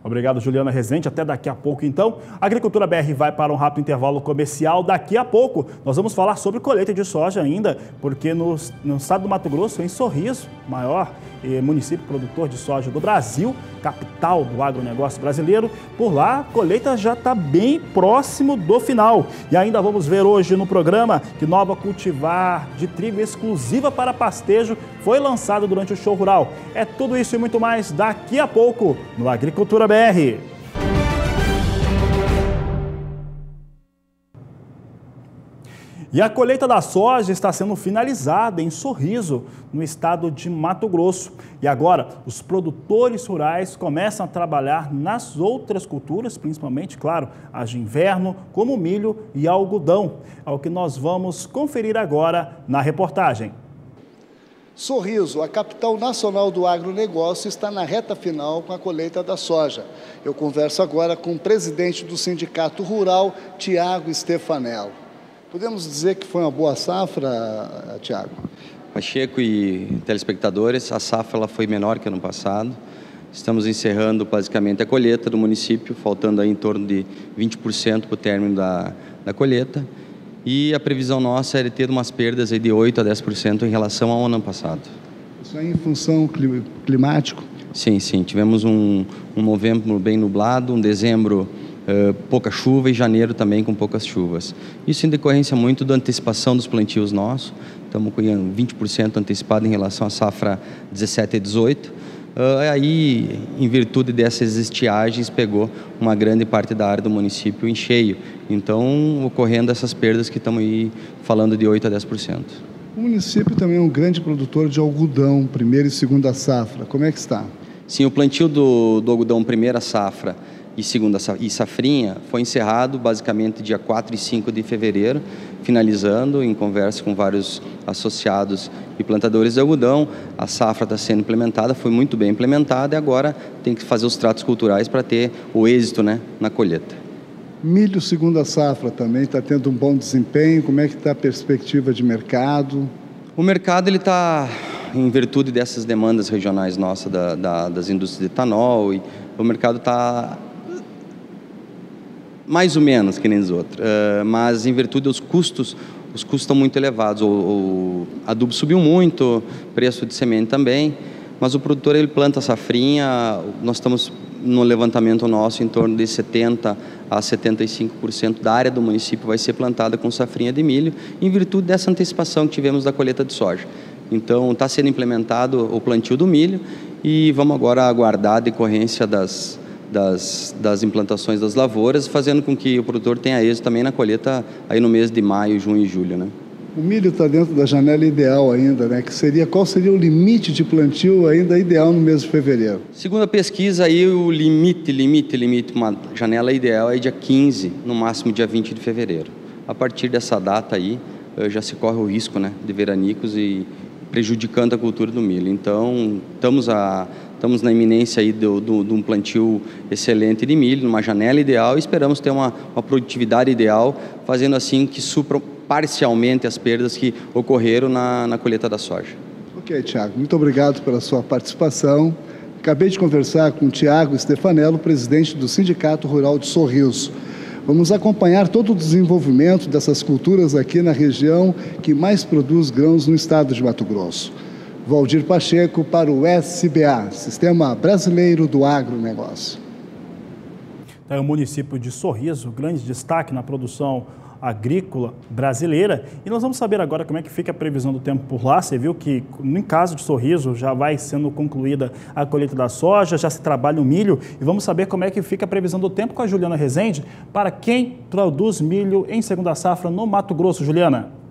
Obrigado, Juliana Rezende. Até daqui a pouco, então. A Agricultura BR vai para um rápido intervalo comercial. Daqui a pouco, nós vamos falar sobre colheita de soja ainda, porque no estado do Mato Grosso, em Sorriso, maior município produtor de soja do Brasil, capital do agronegócio brasileiro, por lá a colheita já está bem próximo do final. E ainda vamos ver hoje no programa que nova cultivar de trigo exclusiva para pastejo foi lançado durante o show rural. É tudo isso e muito mais daqui a pouco no Agricultura BR. E a colheita da soja está sendo finalizada em Sorriso, no estado de Mato Grosso. E agora, os produtores rurais começam a trabalhar nas outras culturas, principalmente, claro, as de inverno, como milho e algodão. É o que nós vamos conferir agora na reportagem. Sorriso, a capital nacional do agronegócio, está na reta final com a colheita da soja. Eu converso agora com o presidente do Sindicato Rural, Tiago Stefanello. Podemos dizer que foi uma boa safra, Tiago? Pacheco e telespectadores, a safra ela foi menor que ano passado. Estamos encerrando basicamente a colheita do município, faltando aí em torno de 20% para o término da colheita. E a previsão nossa é de ter umas perdas aí de 8% a 10% em relação ao ano passado. Isso aí em função climático? Sim, sim. Tivemos um novembro bem nublado, um dezembro pouca chuva e janeiro também com poucas chuvas. Isso em decorrência muito da antecipação dos plantios nossos. Estamos com 20% antecipado em relação à safra 17 e 18. Aí, em virtude dessas estiagens, pegou uma grande parte da área do município em cheio. Então, ocorrendo essas perdas que estamos aí falando de 8% a 10%. O município também é um grande produtor de algodão, primeira e segunda safra. Como é que está? Sim, o plantio do algodão primeira safra e safrinha foi encerrado basicamente dia 4 e 5 de fevereiro, finalizando em conversa com vários associados e plantadores de algodão. A safra está sendo implementada, foi muito bem implementada e agora tem que fazer os tratos culturais para ter o êxito, né, na colheita. Milho segunda safra também está tendo um bom desempenho. Como é que está a perspectiva de mercado? O mercado ele está, em virtude dessas demandas regionais nossas das indústrias de etanol, e o mercado está mais ou menos que nem os outros, mas em virtude dos custos, os custos estão muito elevados. O adubo subiu muito, preço de semente também, mas o produtor ele planta a safrinha. Nós estamos no levantamento nosso em torno de 70% a 75% da área do município vai ser plantada com safrinha de milho, em virtude dessa antecipação que tivemos da colheita de soja. Então está sendo implementado o plantio do milho e vamos agora aguardar a decorrência das implantações das lavouras, fazendo com que o produtor tenha êxito também na colheita aí no mês de maio, junho e julho, né? O milho está dentro da janela ideal ainda, né? Qual seria o limite de plantio ainda ideal no mês de fevereiro? Segundo a pesquisa, aí o limite, uma janela ideal é dia 15, no máximo dia 20 de fevereiro. A partir dessa data aí, já se corre o risco, né, de veranicos e prejudicando a cultura do milho. Então, estamos na iminência aí de um plantio excelente de milho, numa janela ideal, e esperamos ter uma produtividade ideal, fazendo assim que supram parcialmente as perdas que ocorreram na colheita da soja. Ok, Tiago, muito obrigado pela sua participação. Acabei de conversar com o Tiago Stefanello, presidente do Sindicato Rural de Sorriso. Vamos acompanhar todo o desenvolvimento dessas culturas aqui na região que mais produz grãos no estado de Mato Grosso. Valdir Pacheco para o SBA, Sistema Brasileiro do Agronegócio. É o município de Sorriso, grande destaque na produção agrícola brasileira. E nós vamos saber agora como é que fica a previsão do tempo por lá. Você viu que, no caso de Sorriso, já vai sendo concluída a colheita da soja, já se trabalha o milho. E vamos saber como é que fica a previsão do tempo com a Juliana Rezende, para quem produz milho em segunda safra no Mato Grosso. Juliana.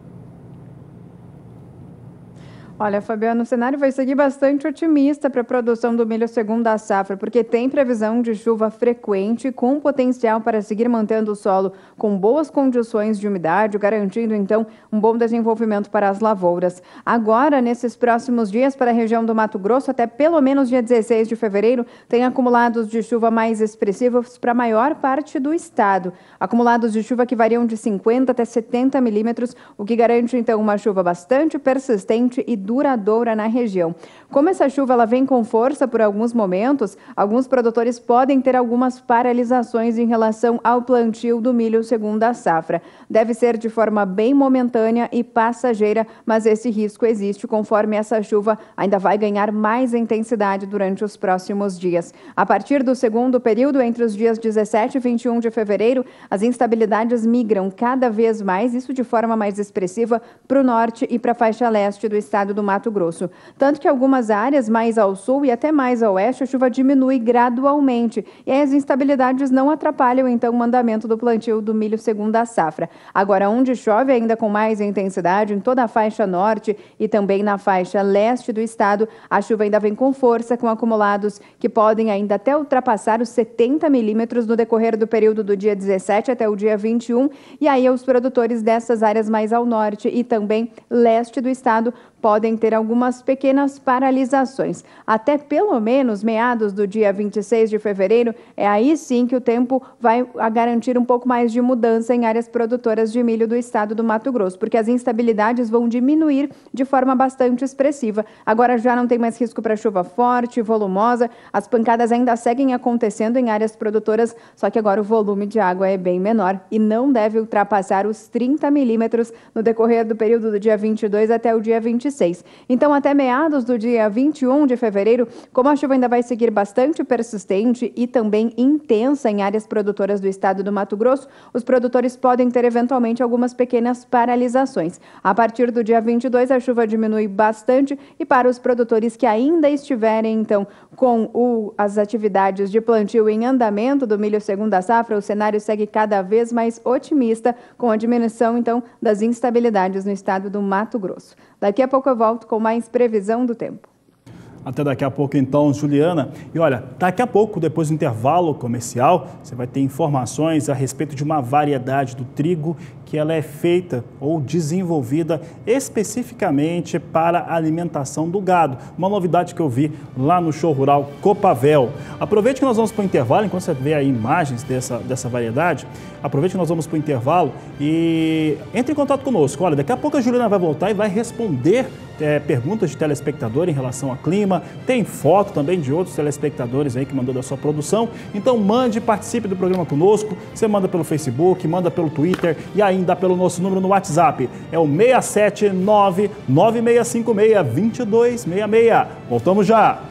Olha, Fabiano, o cenário vai seguir bastante otimista para a produção do milho segunda safra, porque tem previsão de chuva frequente, com potencial para seguir mantendo o solo com boas condições de umidade, garantindo, então, um bom desenvolvimento para as lavouras. Agora, nesses próximos dias, para a região do Mato Grosso, até pelo menos dia 16 de fevereiro, tem acumulados de chuva mais expressivos para a maior parte do estado. Acumulados de chuva que variam de 50 até 70 milímetros, o que garante, então, uma chuva bastante persistente e duradoura na região. Como essa chuva ela vem com força por alguns momentos, alguns produtores podem ter algumas paralisações em relação ao plantio do milho segunda safra. Deve ser de forma bem momentânea e passageira, mas esse risco existe conforme essa chuva ainda vai ganhar mais intensidade durante os próximos dias. A partir do segundo período, entre os dias 17 e 21 de fevereiro, as instabilidades migram cada vez mais, isso de forma mais expressiva, para o norte e para a faixa leste do estado do Mato Grosso. Tanto que algumas áreas mais ao sul e até mais ao oeste, a chuva diminui gradualmente e as instabilidades não atrapalham então o andamento do plantio do milho segunda safra. Agora, onde chove ainda com mais intensidade, em toda a faixa norte e também na faixa leste do estado, a chuva ainda vem com força, com acumulados que podem ainda até ultrapassar os 70 milímetros no decorrer do período do dia 17 até o dia 21, e aí os produtores dessas áreas mais ao norte e também leste do estado podem ter algumas pequenas paralisações. Até pelo menos meados do dia 26 de fevereiro, é aí sim que o tempo vai garantir um pouco mais de mudança em áreas produtoras de milho do estado do Mato Grosso, porque as instabilidades vão diminuir de forma bastante expressiva. Agora já não tem mais risco para chuva forte, volumosa, as pancadas ainda seguem acontecendo em áreas produtoras, só que agora o volume de água é bem menor e não deve ultrapassar os 30 milímetros no decorrer do período do dia 22 até o dia 26. Então, até meados do dia 21 de fevereiro, como a chuva ainda vai seguir bastante persistente e também intensa em áreas produtoras do estado do Mato Grosso, os produtores podem ter eventualmente algumas pequenas paralisações. A partir do dia 22, a chuva diminui bastante e para os produtores que ainda estiverem, então, com as atividades de plantio em andamento do milho segunda safra, o cenário segue cada vez mais otimista com a diminuição, então, das instabilidades no estado do Mato Grosso. Daqui a pouco eu volto com mais previsão do tempo. Até daqui a pouco então, Juliana. E olha, daqui a pouco, depois do intervalo comercial, você vai ter informações a respeito de uma variedade do trigo que ela é feita ou desenvolvida especificamente para a alimentação do gado. Uma novidade que eu vi lá no show rural Copavel. Aproveite que nós vamos para o intervalo, enquanto você vê aí imagens dessa variedade, aproveite que nós vamos para o intervalo e entre em contato conosco. Olha, daqui a pouco a Juliana vai voltar e vai responder perguntas de telespectador em relação ao clima. Tem foto também de outros telespectadores aí que mandou da sua produção. Então mande, participe do programa conosco. Você manda pelo Facebook, manda pelo Twitter e ainda pelo nosso número no WhatsApp. É o 679-9656-2266. Voltamos já!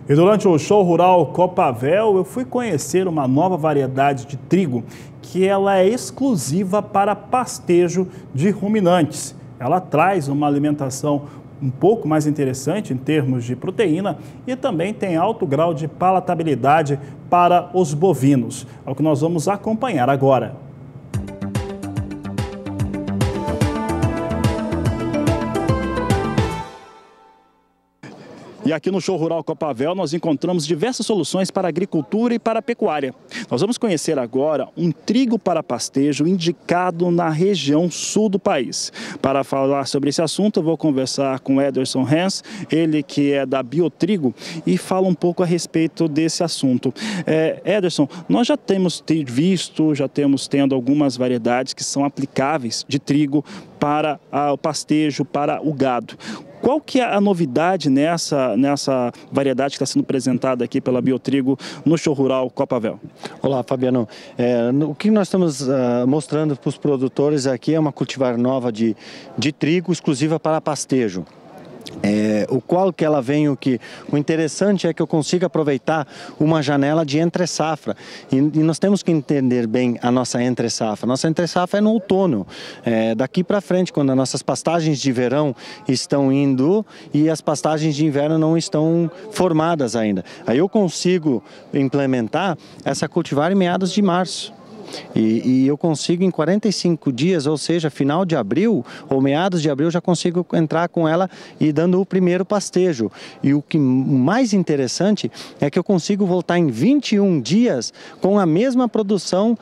E durante o show rural Copavel, eu fui conhecer uma nova variedade de trigo que ela é exclusiva para pastejo de ruminantes. Ela traz uma alimentação um pouco mais interessante em termos de proteína e também tem alto grau de palatabilidade para os bovinos. É o que nós vamos acompanhar agora. E aqui no show rural Copavel nós encontramos diversas soluções para a agricultura e para a pecuária. Nós vamos conhecer agora um trigo para pastejo indicado na região sul do país. Para falar sobre esse assunto eu vou conversar com Ederson Hens, ele que é da Biotrigo e fala um pouco a respeito desse assunto. Ederson, nós já temos visto, tendo algumas variedades que são aplicáveis de trigo para o pastejo, para o gado. Qual que é a novidade nessa variedade que está sendo apresentada aqui pela Biotrigo no show rural Copavel? Olá, Fabiano. O que nós estamos mostrando para os produtores aqui é uma cultivar nova de trigo exclusiva para pastejo. O qual que ela vem, o interessante é que eu consigo aproveitar uma janela de entre-safra e nós temos que entender bem a nossa entre-safra. Nossa entre-safra é no outono, daqui para frente, quando as nossas pastagens de verão estão indo e as pastagens de inverno não estão formadas ainda. Aí eu consigo implementar essa cultivar em meados de março. E eu consigo em 45 dias, ou seja, final de abril ou meados de abril, já consigo entrar com ela e dando o primeiro pastejo. E o que mais interessante é que eu consigo voltar em 21 dias com a mesma produção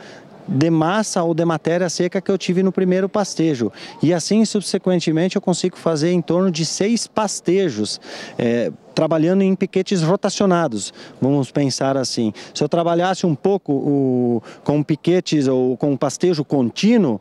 de massa ou de matéria seca que eu tive no primeiro pastejo. E assim, subsequentemente, eu consigo fazer em torno de 6 pastejos, trabalhando em piquetes rotacionados, vamos pensar assim. Se eu trabalhasse um pouco com piquetes ou com pastejo contínuo,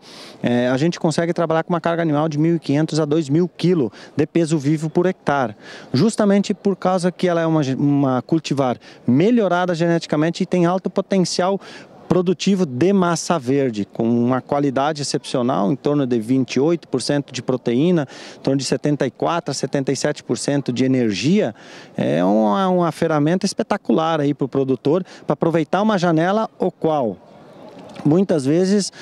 a gente consegue trabalhar com uma carga animal de 1.500 a 2.000 kg de peso vivo por hectare, justamente por causa que ela é uma cultivar melhorada geneticamente e tem alto potencial produtivo de massa verde, com uma qualidade excepcional, em torno de 28% de proteína, em torno de 74% a 77% de energia. É uma ferramenta espetacular aí para o produtor, para aproveitar uma janela o qual muitas vezes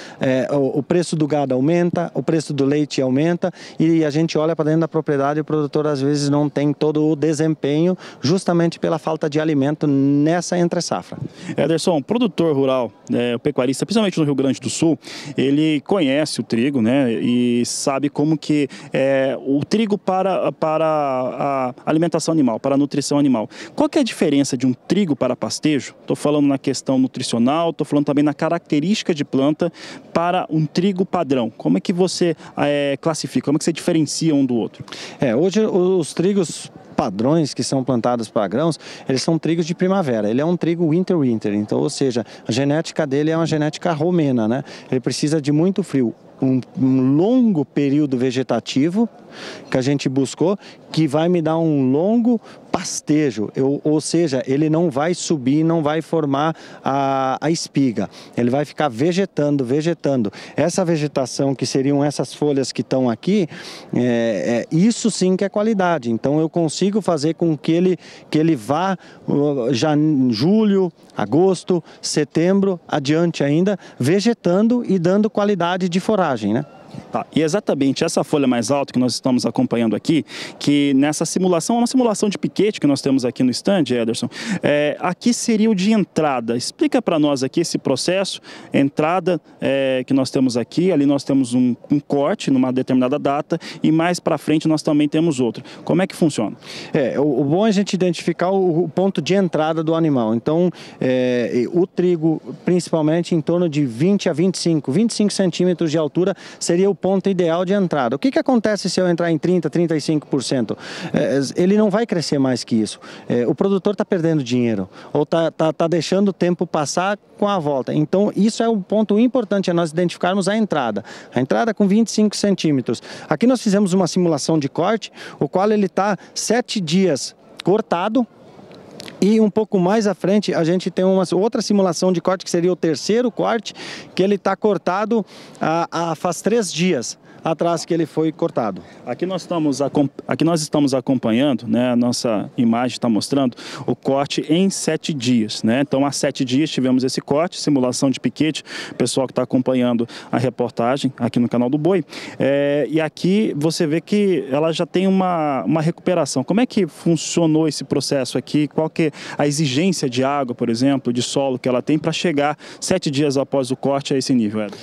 o preço do gado aumenta, o preço do leite aumenta e a gente olha para dentro da propriedade e o produtor às vezes não tem todo o desempenho justamente pela falta de alimento nessa entre-safra. Ederson, produtor rural, o pecuarista, principalmente no Rio Grande do Sul, ele conhece o trigo, né, e sabe como que o trigo para a alimentação animal, para a nutrição animal. Qual que é a diferença de um trigo para pastejo? Estou falando na questão nutricional, estou falando também na característica de planta para um trigo padrão. Como é que você classifica? Como é que você diferencia um do outro? Hoje os trigos padrões que são plantados para grãos, eles são trigos de primavera. Ele é um trigo winter, então, ou seja, a genética dele é uma genética romena, né? Ele precisa de muito frio. Um longo período vegetativo que a gente buscou, que vai me dar um longo pastejo, ou seja, ele não vai subir, não vai formar a espiga, ele vai ficar vegetando. Essa vegetação que seriam essas folhas que estão aqui, isso sim que é qualidade. Então eu consigo fazer com que ele vá já em julho, agosto, setembro, adiante ainda, vegetando e dando qualidade de foragem, né? Tá, e exatamente essa folha mais alta que nós estamos acompanhando aqui, que nessa simulação, uma simulação de piquete que nós temos aqui no stand, Ederson, aqui seria o de entrada. Explica para nós aqui esse processo, entrada que nós temos aqui, ali nós temos um corte numa determinada data e mais para frente nós também temos outro. Como é que funciona? O bom é a gente identificar o ponto de entrada do animal. Então, o trigo, principalmente em torno de 20 a 25 centímetros de altura, seria o ponto ideal de entrada. O que acontece se eu entrar em 30%, 35%? Ele não vai crescer mais que isso. O produtor está perdendo dinheiro ou está deixando o tempo passar com a volta. Então, isso é um ponto importante, nós identificarmos a entrada. A entrada com 25 centímetros. Aqui nós fizemos uma simulação de corte, o qual ele está 7 dias cortado. E um pouco mais à frente a gente tem uma outra simulação de corte que seria o terceiro corte, que ele está cortado faz 3 dias atrás que ele foi cortado. Aqui nós estamos acompanhando, né, a nossa imagem está mostrando o corte em 7 dias, né? Então há 7 dias tivemos esse corte, simulação de piquete, pessoal que está acompanhando a reportagem aqui no canal do Boi, e aqui você vê que ela já tem uma recuperação. Como é que funcionou esse processo aqui? Qual que é a exigência de água, por exemplo, de solo que ela tem para chegar 7 dias após o corte a esse nível, Ed?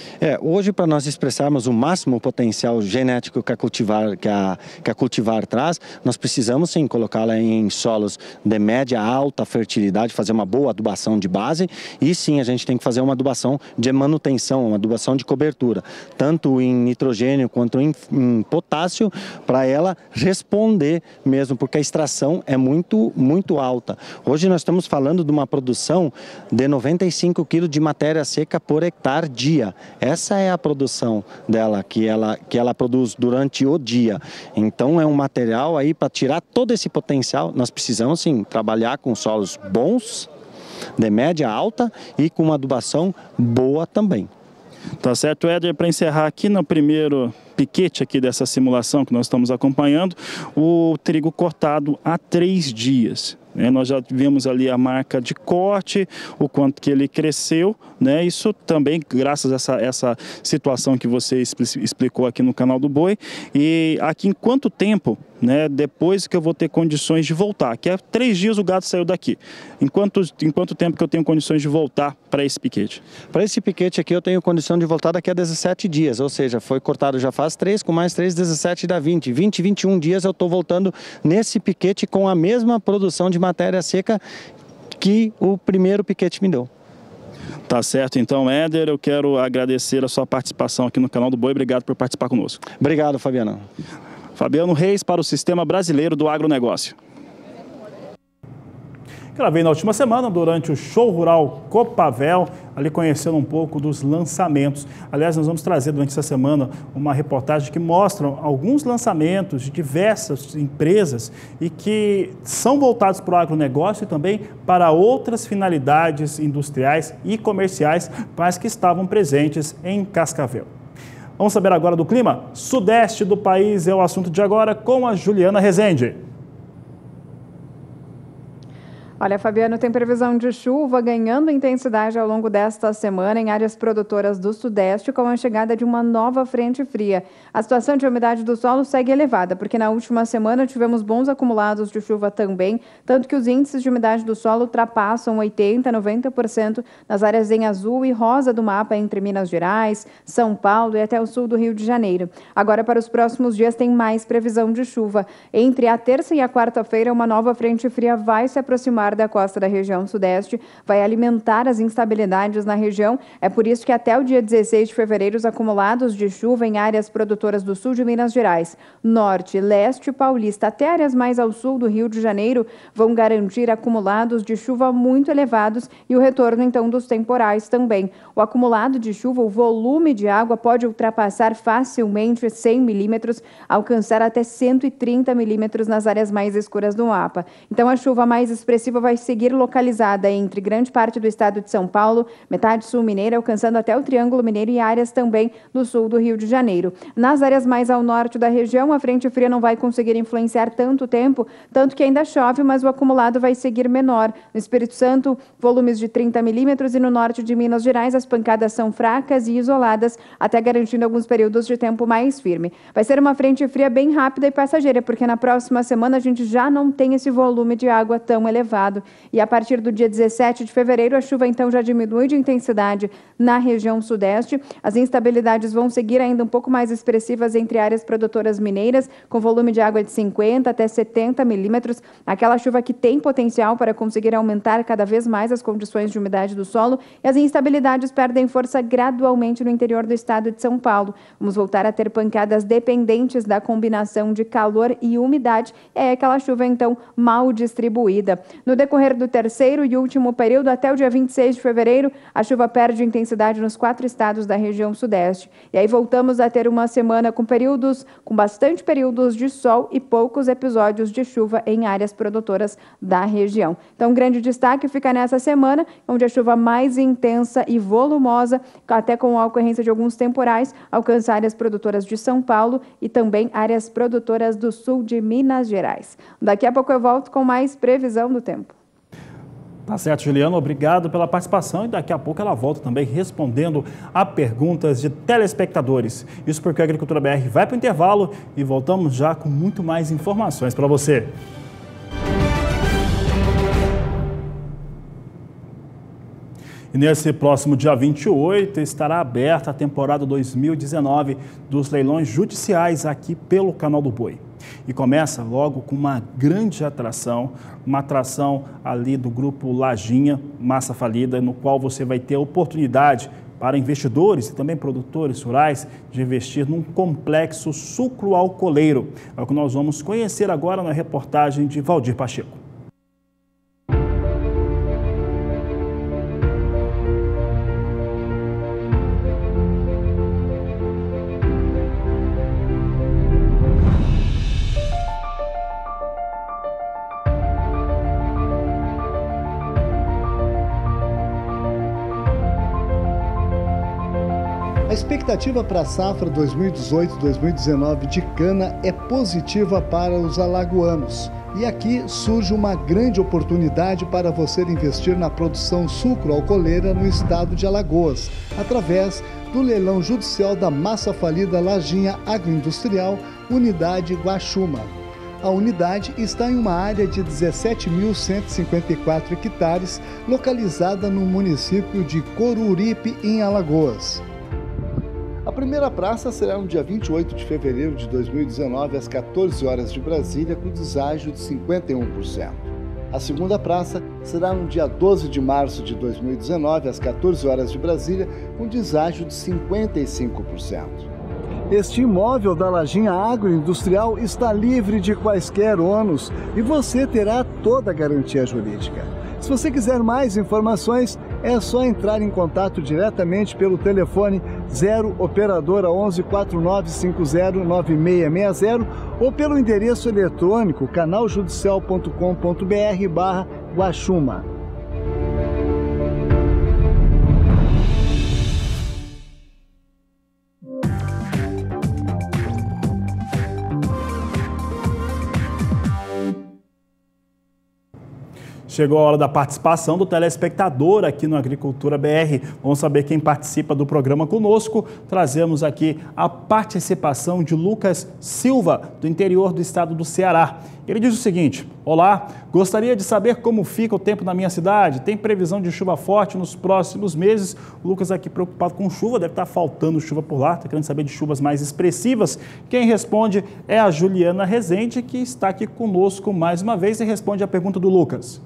Hoje, para nós expressarmos o máximo potencial genético que a cultivar traz, nós precisamos sim colocá-la em solos de média a alta fertilidade, fazer uma boa adubação de base e sim a gente tem que fazer uma adubação de manutenção, uma adubação de cobertura, tanto em nitrogênio quanto em potássio, para ela responder mesmo, porque a extração é muito alta. Hoje nós estamos falando de uma produção de 95 kg de matéria seca por hectare dia. Essa é a produção dela, que ela produz durante o dia. Então é um material aí para tirar todo esse potencial. Nós precisamos sim trabalhar com solos bons, de média alta e com uma adubação boa também. Tá certo, Éder, para encerrar aqui no primeiro piquete aqui dessa simulação que nós estamos acompanhando, o trigo cortado há 3 dias. Nós já vimos ali a marca de corte, o quanto que ele cresceu, né? Isso também graças a essa situação que você explicou aqui no canal do Boi. E aqui em quanto tempo, né, depois que eu vou ter condições de voltar? Que é 3 dias o gado saiu daqui. Em quanto tempo que eu tenho condições de voltar para esse piquete? Para esse piquete aqui eu tenho condição de voltar daqui a 17 dias, ou seja, foi cortado já faz 3, com mais 3, 17 dá 20. 21 dias eu estou voltando nesse piquete com a mesma produção de matéria seca que o primeiro piquete me deu. Tá certo, então, Éder, eu quero agradecer a sua participação aqui no canal do Boi. Obrigado por participar conosco. Obrigado, Fabiano. Fabiano Reis para o Sistema Brasileiro do Agronegócio. Gravei na última semana, durante o Show Rural Copavel, ali conhecendo um pouco dos lançamentos. Aliás, nós vamos trazer durante essa semana uma reportagem que mostra alguns lançamentos de diversas empresas e que são voltados para o agronegócio e também para outras finalidades industriais e comerciais, mas que estavam presentes em Cascavel. Vamos saber agora do clima? Sudeste do país é o assunto de agora com a Juliana Rezende. Olha, Fabiano, tem previsão de chuva ganhando intensidade ao longo desta semana em áreas produtoras do Sudeste com a chegada de uma nova frente fria. A situação de umidade do solo segue elevada, porque na última semana tivemos bons acumulados de chuva também, tanto que os índices de umidade do solo ultrapassam 80%, 90% nas áreas em azul e rosa do mapa entre Minas Gerais, São Paulo e até o sul do Rio de Janeiro. Agora, para os próximos dias, tem mais previsão de chuva. Entre a terça e a quarta-feira, uma nova frente fria vai se aproximar da costa da região sudeste, vai alimentar as instabilidades na região. É por isso que até o dia 16 de fevereiro, os acumulados de chuva em áreas produtoras do sul de Minas Gerais, norte, leste paulista, até áreas mais ao sul do Rio de Janeiro, vão garantir acumulados de chuva muito elevados e o retorno, então, dos temporais também. O acumulado de chuva, o volume de água pode ultrapassar facilmente 100 milímetros, alcançar até 130 milímetros nas áreas mais escuras do mapa. Então, a chuva mais expressiva vai seguir localizada entre grande parte do estado de São Paulo, metade sul mineira, alcançando até o Triângulo Mineiro e áreas também do sul do Rio de Janeiro. Nas áreas mais ao norte da região, a frente fria não vai conseguir influenciar tanto tempo, tanto que ainda chove, mas o acumulado vai seguir menor. No Espírito Santo, volumes de 30 milímetros e no norte de Minas Gerais, as pancadas são fracas e isoladas, até garantindo alguns períodos de tempo mais firme. Vai ser uma frente fria bem rápida e passageira, porque na próxima semana a gente já não tem esse volume de água tão elevado. E a partir do dia 17 de fevereiro, a chuva então já diminui de intensidade na região sudeste. As instabilidades vão seguir ainda um pouco mais expressivas entre áreas produtoras mineiras, com volume de água de 50 até 70 milímetros. Aquela chuva que tem potencial para conseguir aumentar cada vez mais as condições de umidade do solo. E as instabilidades perdem força gradualmente no interior do estado de São Paulo. Vamos voltar a ter pancadas dependentes da combinação de calor e umidade. É aquela chuva então mal distribuída. No decorrer do terceiro e último período, até o dia 26 de fevereiro, a chuva perde intensidade nos 4 estados da região sudeste. E aí voltamos a ter uma semana com bastante períodos de sol e poucos episódios de chuva em áreas produtoras da região. Então, um grande destaque fica nessa semana, onde a chuva mais intensa e volumosa, até com a ocorrência de alguns temporais, alcança áreas produtoras de São Paulo e também áreas produtoras do sul de Minas Gerais. Daqui a pouco eu volto com mais previsão do tempo. Tá certo, Juliana, obrigado pela participação e daqui a pouco ela volta também respondendo a perguntas de telespectadores. Isso porque a Agricultura BR vai para o intervalo e voltamos já com muito mais informações para você. E nesse próximo dia 28 estará aberta a temporada 2019 dos leilões judiciais aqui pelo Canal do Boi. E começa logo com uma grande atração, uma atração ali do grupo Lajinha, Massa Falida, no qual você vai ter a oportunidade para investidores e também produtores rurais de investir num complexo sucroalcooleiro. É o que nós vamos conhecer agora na reportagem de Valdir Pacheco. A expectativa para a safra 2018-2019 de cana é positiva para os alagoanos. E aqui surge uma grande oportunidade para você investir na produção sucroalcooleira no estado de Alagoas, através do leilão judicial da Massa Falida Lajinha Agroindustrial, Unidade Guaxuma. A unidade está em uma área de 17.154 hectares, localizada no município de Coruripe, em Alagoas. A primeira praça será no dia 28 de fevereiro de 2019, às 14 horas de Brasília, com deságio de 51%. A segunda praça será no dia 12 de março de 2019, às 14 horas de Brasília, com deságio de 55%. Este imóvel da Lajinha Agroindustrial está livre de quaisquer ônus e você terá toda a garantia jurídica. Se você quiser mais informações, é só entrar em contato diretamente pelo telefone 0 operadora 11 4950 9660 ou pelo endereço eletrônico canaljudicial.com.br/Guaxuma. Chegou a hora da participação do telespectador aqui no Agricultura BR. Vamos saber quem participa do programa conosco. Trazemos aqui a participação de Lucas Silva, do interior do estado do Ceará. Ele diz o seguinte: olá, gostaria de saber como fica o tempo na minha cidade. Tem previsão de chuva forte nos próximos meses? O Lucas aqui preocupado com chuva, deve estar faltando chuva por lá, está querendo saber de chuvas mais expressivas. Quem responde é a Juliana Rezende, que está aqui conosco mais uma vez e responde a pergunta do Lucas.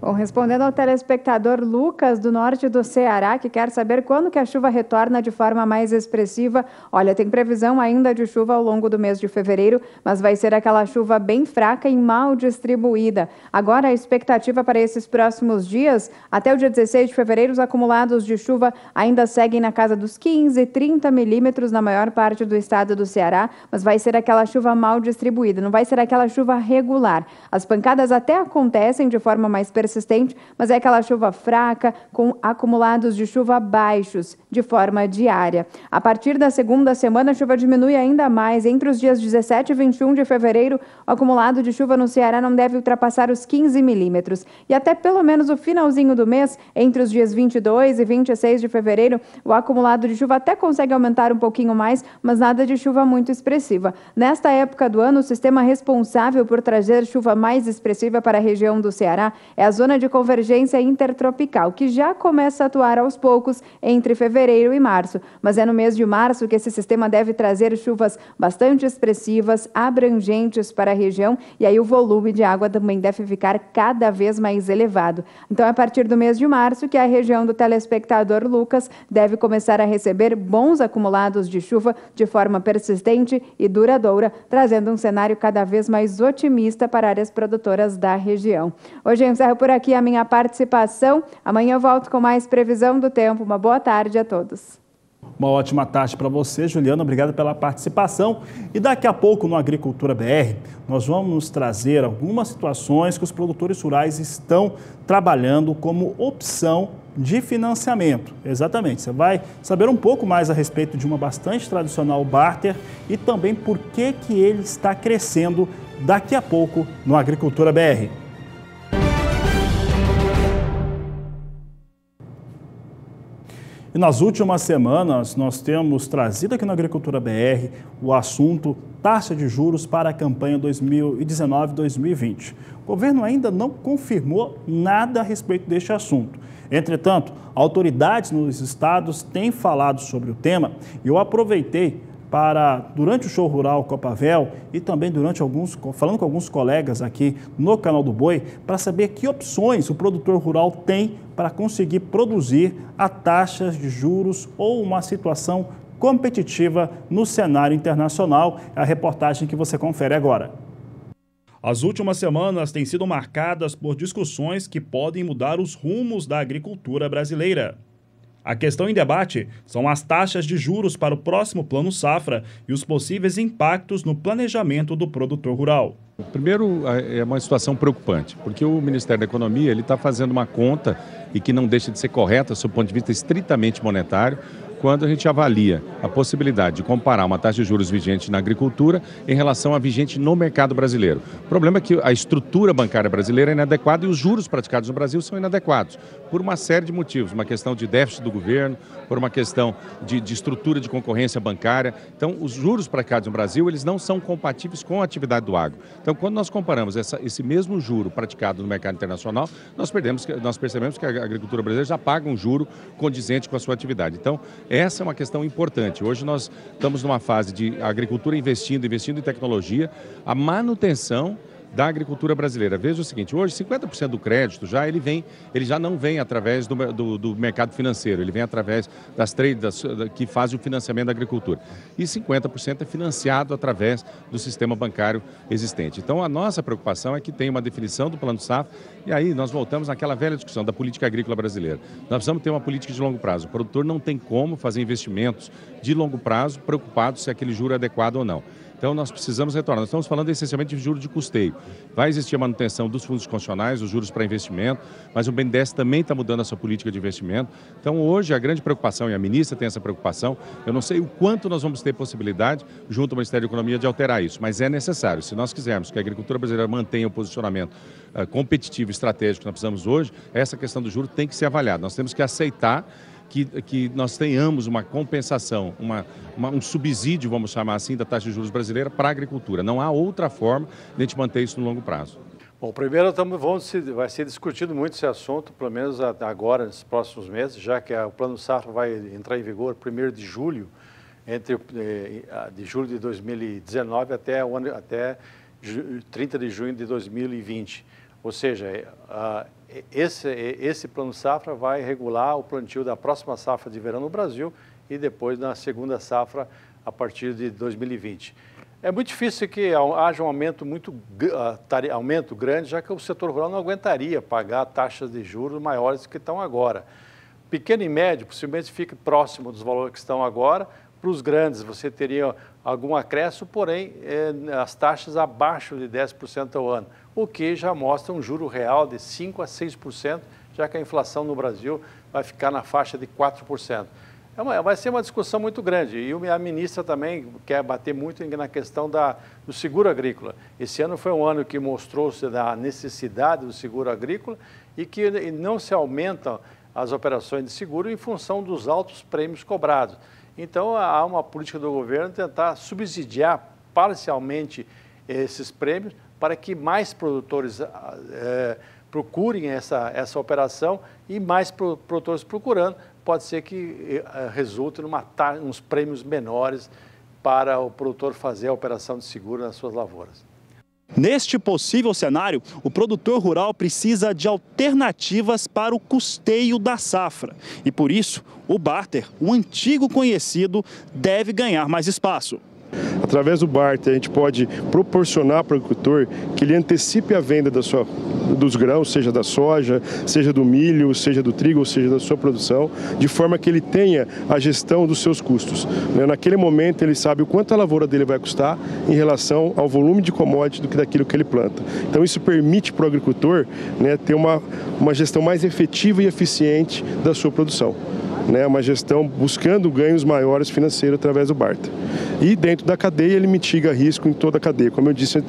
Bom, respondendo ao telespectador Lucas, do norte do Ceará, que quer saber quando que a chuva retorna de forma mais expressiva. Olha, tem previsão ainda de chuva ao longo do mês de fevereiro, mas vai ser aquela chuva bem fraca e mal distribuída. Agora, a expectativa para esses próximos dias, até o dia 16 de fevereiro, os acumulados de chuva ainda seguem na casa dos 15, 30 milímetros na maior parte do estado do Ceará, mas vai ser aquela chuva mal distribuída, não vai ser aquela chuva regular. As pancadas até acontecem de forma mais persistente, mas é aquela chuva fraca com acumulados de chuva baixos de forma diária. A partir da segunda semana, a chuva diminui ainda mais. Entre os dias 17 e 21 de fevereiro, o acumulado de chuva no Ceará não deve ultrapassar os 15 milímetros. E até pelo menos o finalzinho do mês, entre os dias 22 e 26 de fevereiro, o acumulado de chuva até consegue aumentar um pouquinho mais, mas nada de chuva muito expressiva. Nesta época do ano, o sistema responsável por trazer chuva mais expressiva para a região do Ceará é a zona de convergência intertropical, que já começa a atuar aos poucos entre fevereiro e março. Mas é no mês de março que esse sistema deve trazer chuvas bastante expressivas, abrangentes para a região, e aí o volume de água também deve ficar cada vez mais elevado. Então, é a partir do mês de março que a região do telespectador Lucas deve começar a receber bons acumulados de chuva de forma persistente e duradoura, trazendo um cenário cada vez mais otimista para áreas produtoras da região. Hoje eu encerro por aqui a minha participação. Amanhã eu volto com mais previsão do tempo. Uma boa tarde a todos. Uma ótima tarde para você, Juliana. Obrigado pela participação. E daqui a pouco no Agricultura BR, nós vamos trazer algumas situações que os produtores rurais estão trabalhando como opção de financiamento. Exatamente. Você vai saber um pouco mais a respeito de uma bastante tradicional barter e também por que ele está crescendo daqui a pouco no Agricultura BR. E nas últimas semanas, nós temos trazido aqui na Agricultura BR o assunto taxa de juros para a campanha 2019-2020. O governo ainda não confirmou nada a respeito deste assunto. Entretanto, autoridades nos estados têm falado sobre o tema e eu aproveitei durante o Show Rural Copavel e também falando com alguns colegas aqui no Canal do Boi, para saber que opções o produtor rural tem para conseguir produzir a taxas de juros ou uma situação competitiva no cenário internacional. É a reportagem que você confere agora. As últimas semanas têm sido marcadas por discussões que podem mudar os rumos da agricultura brasileira. A questão em debate são as taxas de juros para o próximo Plano Safra e os possíveis impactos no planejamento do produtor rural. Primeiro, é uma situação preocupante, porque o Ministério da Economia está fazendo uma conta e que não deixa de ser correta, sob o ponto de vista estritamente monetário, quando a gente avalia a possibilidade de comparar uma taxa de juros vigente na agricultura em relação à vigente no mercado brasileiro. O problema é que a estrutura bancária brasileira é inadequada e os juros praticados no Brasil são inadequados, por uma série de motivos, uma questão de déficit do governo, por uma questão de estrutura de concorrência bancária. Então, os juros praticados no Brasil, eles não são compatíveis com a atividade do agro. Então, quando nós comparamos esse mesmo juro praticado no mercado internacional, nós percebemos que a agricultura brasileira já paga um juro condizente com a sua atividade. Então, essa é uma questão importante. Hoje nós estamos numa fase de agricultura investindo em tecnologia, a manutenção da agricultura brasileira. Veja o seguinte, hoje 50% do crédito ele já não vem através do mercado financeiro, ele vem através das trades que fazem o financiamento da agricultura. E 50% é financiado através do sistema bancário existente. Então a nossa preocupação é que tenha uma definição do Plano Safra e aí nós voltamos àquela velha discussão da política agrícola brasileira. Nós precisamos ter uma política de longo prazo. O produtor não tem como fazer investimentos de longo prazo preocupado se aquele juro é adequado ou não. Então, nós precisamos retornar. Nós estamos falando essencialmente de juros de custeio. Vai existir a manutenção dos fundos constitucionais, os juros para investimento, mas o BNDES também está mudando a sua política de investimento. Então, hoje, a grande preocupação, e a ministra tem essa preocupação, eu não sei o quanto nós vamos ter possibilidade, junto ao Ministério da Economia, de alterar isso, mas é necessário. Se nós quisermos que a agricultura brasileira mantenha o posicionamento competitivo e estratégico que nós precisamos hoje, essa questão do juro tem que ser avaliada. Nós temos que aceitar que nós tenhamos uma compensação, um subsídio, vamos chamar assim, da taxa de juros brasileira para a agricultura. Não há outra forma de a gente manter isso no longo prazo. Bom, primeiro vai ser discutido muito esse assunto, pelo menos agora, nos próximos meses, já que o Plano Safra vai entrar em vigor 1º de julho, de julho de 2019 até 30 de junho de 2020. Ou seja, esse Plano Safra vai regular o plantio da próxima safra de verão no Brasil e depois na segunda safra a partir de 2020. É muito difícil que haja um aumento grande, já que o setor rural não aguentaria pagar taxas de juros maiores do que estão agora. Pequeno e médio, possivelmente fique próximo dos valores que estão agora. Para os grandes, você teria algum acréscimo, porém, as taxas abaixo de 10% ao ano, o que já mostra um juro real de 5% a 6%, já que a inflação no Brasil vai ficar na faixa de 4%. Vai ser uma discussão muito grande e a ministra também quer bater muito na questão do seguro agrícola. Esse ano foi um ano que mostrou-se a necessidade do seguro agrícola e que não se aumentam as operações de seguro em função dos altos prêmios cobrados. Então, há uma política do governo tentar subsidiar parcialmente esses prêmios para que mais produtores procurem essa operação e mais produtores procurando, pode ser que resulte em uns prêmios menores para o produtor fazer a operação de seguro nas suas lavouras. Neste possível cenário, o produtor rural precisa de alternativas para o custeio da safra. E por isso, o barter, um antigo conhecido, deve ganhar mais espaço. Através do barter, a gente pode proporcionar para o agricultor que ele antecipe a venda dos grãos, seja da soja, seja do milho, seja do trigo, ou seja da sua produção, de forma que ele tenha a gestão dos seus custos. Naquele momento, ele sabe o quanto a lavoura dele vai custar em relação ao volume de commodity daquilo que ele planta. Então, isso permite para o agricultor ter uma gestão mais efetiva e eficiente da sua produção. Uma gestão buscando ganhos maiores financeiros através do barter. E dentro da cadeia ele mitiga risco em toda a cadeia. Como eu disse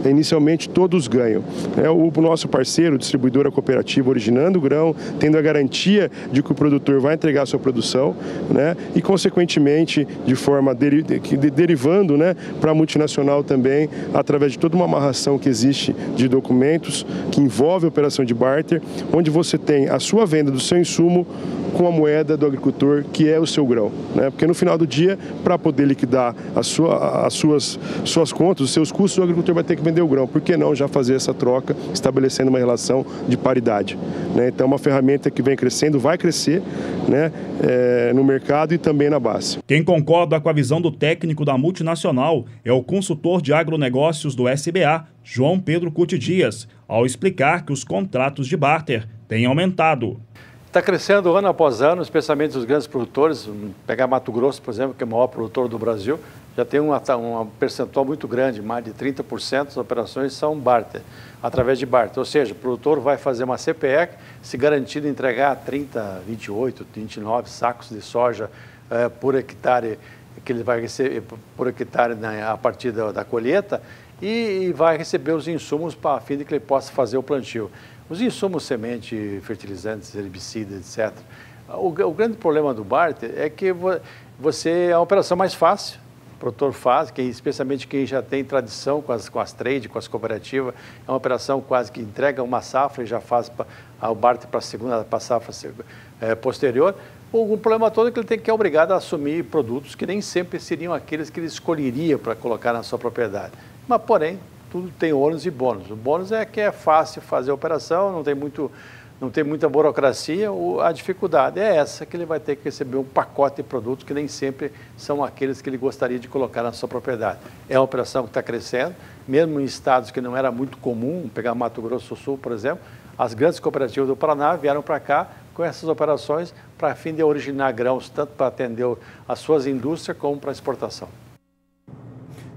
inicialmente, todos ganham. O nosso parceiro, o distribuidor, a cooperativa, originando o grão, tendo a garantia de que o produtor vai entregar a sua produção, e consequentemente, de forma derivando para a multinacional também, através de toda uma amarração que existe de documentos, que envolve a operação de barter, onde você tem a sua venda do seu insumo com a moeda do agricultor, que é o seu grão. Porque no final do dia, para poder liquidar as suas contas, os seus custos, o agricultor vai ter que vender o grão. Por que não já fazer essa troca, estabelecendo uma relação de paridade? Então, é uma ferramenta que vem crescendo, vai crescer no mercado e também na base. Quem concorda com a visão do técnico da multinacional é o consultor de agronegócios do SBA, João Pedro Cuti Dias, ao explicar que os contratos de barter têm aumentado. Está crescendo ano após ano, especialmente os grandes produtores. Pegar Mato Grosso, por exemplo, que é o maior produtor do Brasil, já tem um percentual muito grande, mais de 30% das operações são barter, através de barter. Ou seja, o produtor vai fazer uma CPE, se garantindo entregar 30, 28, 29 sacos de soja por hectare, que ele vai receber por hectare a partir da colheita, e vai receber os insumos a fim de que ele possa fazer o plantio. Os insumos, semente, fertilizantes, herbicidas, etc. O grande problema do barter é que é uma operação mais fácil, o produtor faz, especialmente quem já tem tradição com as trade, com as cooperativas, é uma operação quase que entrega uma safra e já faz o barter para a safra posterior. O problema todo é que ele é obrigado a assumir produtos que nem sempre seriam aqueles que ele escolheria para colocar na sua propriedade. Mas, porém, tudo tem ônus e bônus. O bônus é que é fácil fazer a operação, não tem muita burocracia. A dificuldade é essa, que ele vai ter que receber um pacote de produtos que nem sempre são aqueles que ele gostaria de colocar na sua propriedade. É uma operação que está crescendo, mesmo em estados que não era muito comum, pegar Mato Grosso do Sul, por exemplo, as grandes cooperativas do Paraná vieram para cá com essas operações para fim de originar grãos, tanto para atender as suas indústrias como para exportação.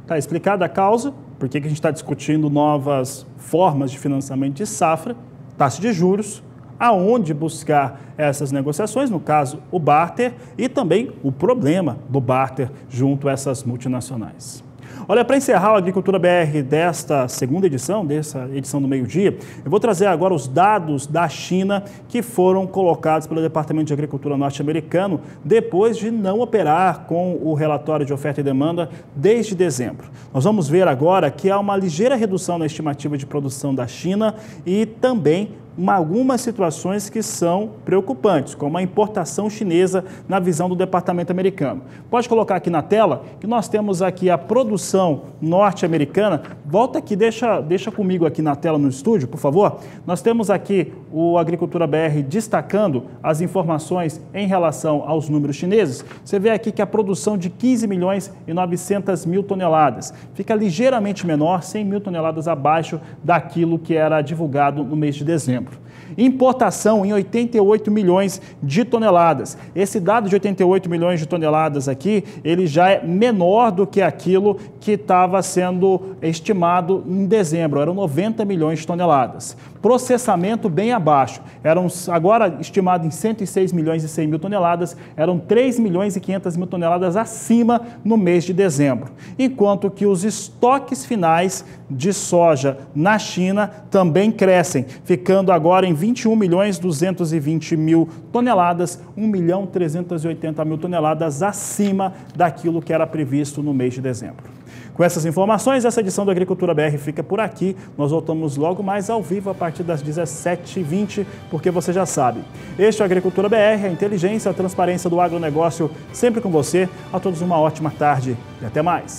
Está explicada a causa, por que a gente está discutindo novas formas de financiamento de safra, taxa de juros, aonde buscar essas negociações, no caso o barter, e também o problema do barter junto a essas multinacionais. Olha, para encerrar a Agricultura BR desta segunda edição, dessa edição do meio-dia, eu vou trazer agora os dados da China que foram colocados pelo Departamento de Agricultura norte-americano depois de não operar com o relatório de oferta e demanda desde dezembro. Nós vamos ver agora que há uma ligeira redução na estimativa de produção da China e também algumas situações que são preocupantes, como a importação chinesa na visão do departamento americano. Pode colocar aqui na tela que nós temos aqui a produção norte-americana. Volta aqui, deixa comigo aqui na tela no estúdio, por favor. Nós temos aqui o Agricultura BR destacando as informações em relação aos números chineses. Você vê aqui que a produção de 15 milhões e 900 mil toneladas fica ligeiramente menor, 100 mil toneladas abaixo daquilo que era divulgado no mês de dezembro. Importação em 88 milhões de toneladas. Esse dado de 88 milhões de toneladas aqui, ele já é menor do que aquilo que estava sendo estimado em dezembro, eram 90 milhões de toneladas. Processamento bem abaixo, eram agora estimado em 106 milhões e 100 mil toneladas, eram 3 milhões e 500 mil toneladas acima no mês de dezembro. Enquanto que os estoques finais de soja na China também crescem, ficando agora em 21 milhões 220 mil toneladas, 1 milhão 380 mil toneladas acima daquilo que era previsto no mês de dezembro. Com essas informações, essa edição do Agricultura BR fica por aqui. Nós voltamos logo mais ao vivo a partir das 17h20, porque você já sabe. Este é o Agricultura BR, a inteligência, a transparência do agronegócio, sempre com você. A todos uma ótima tarde e até mais.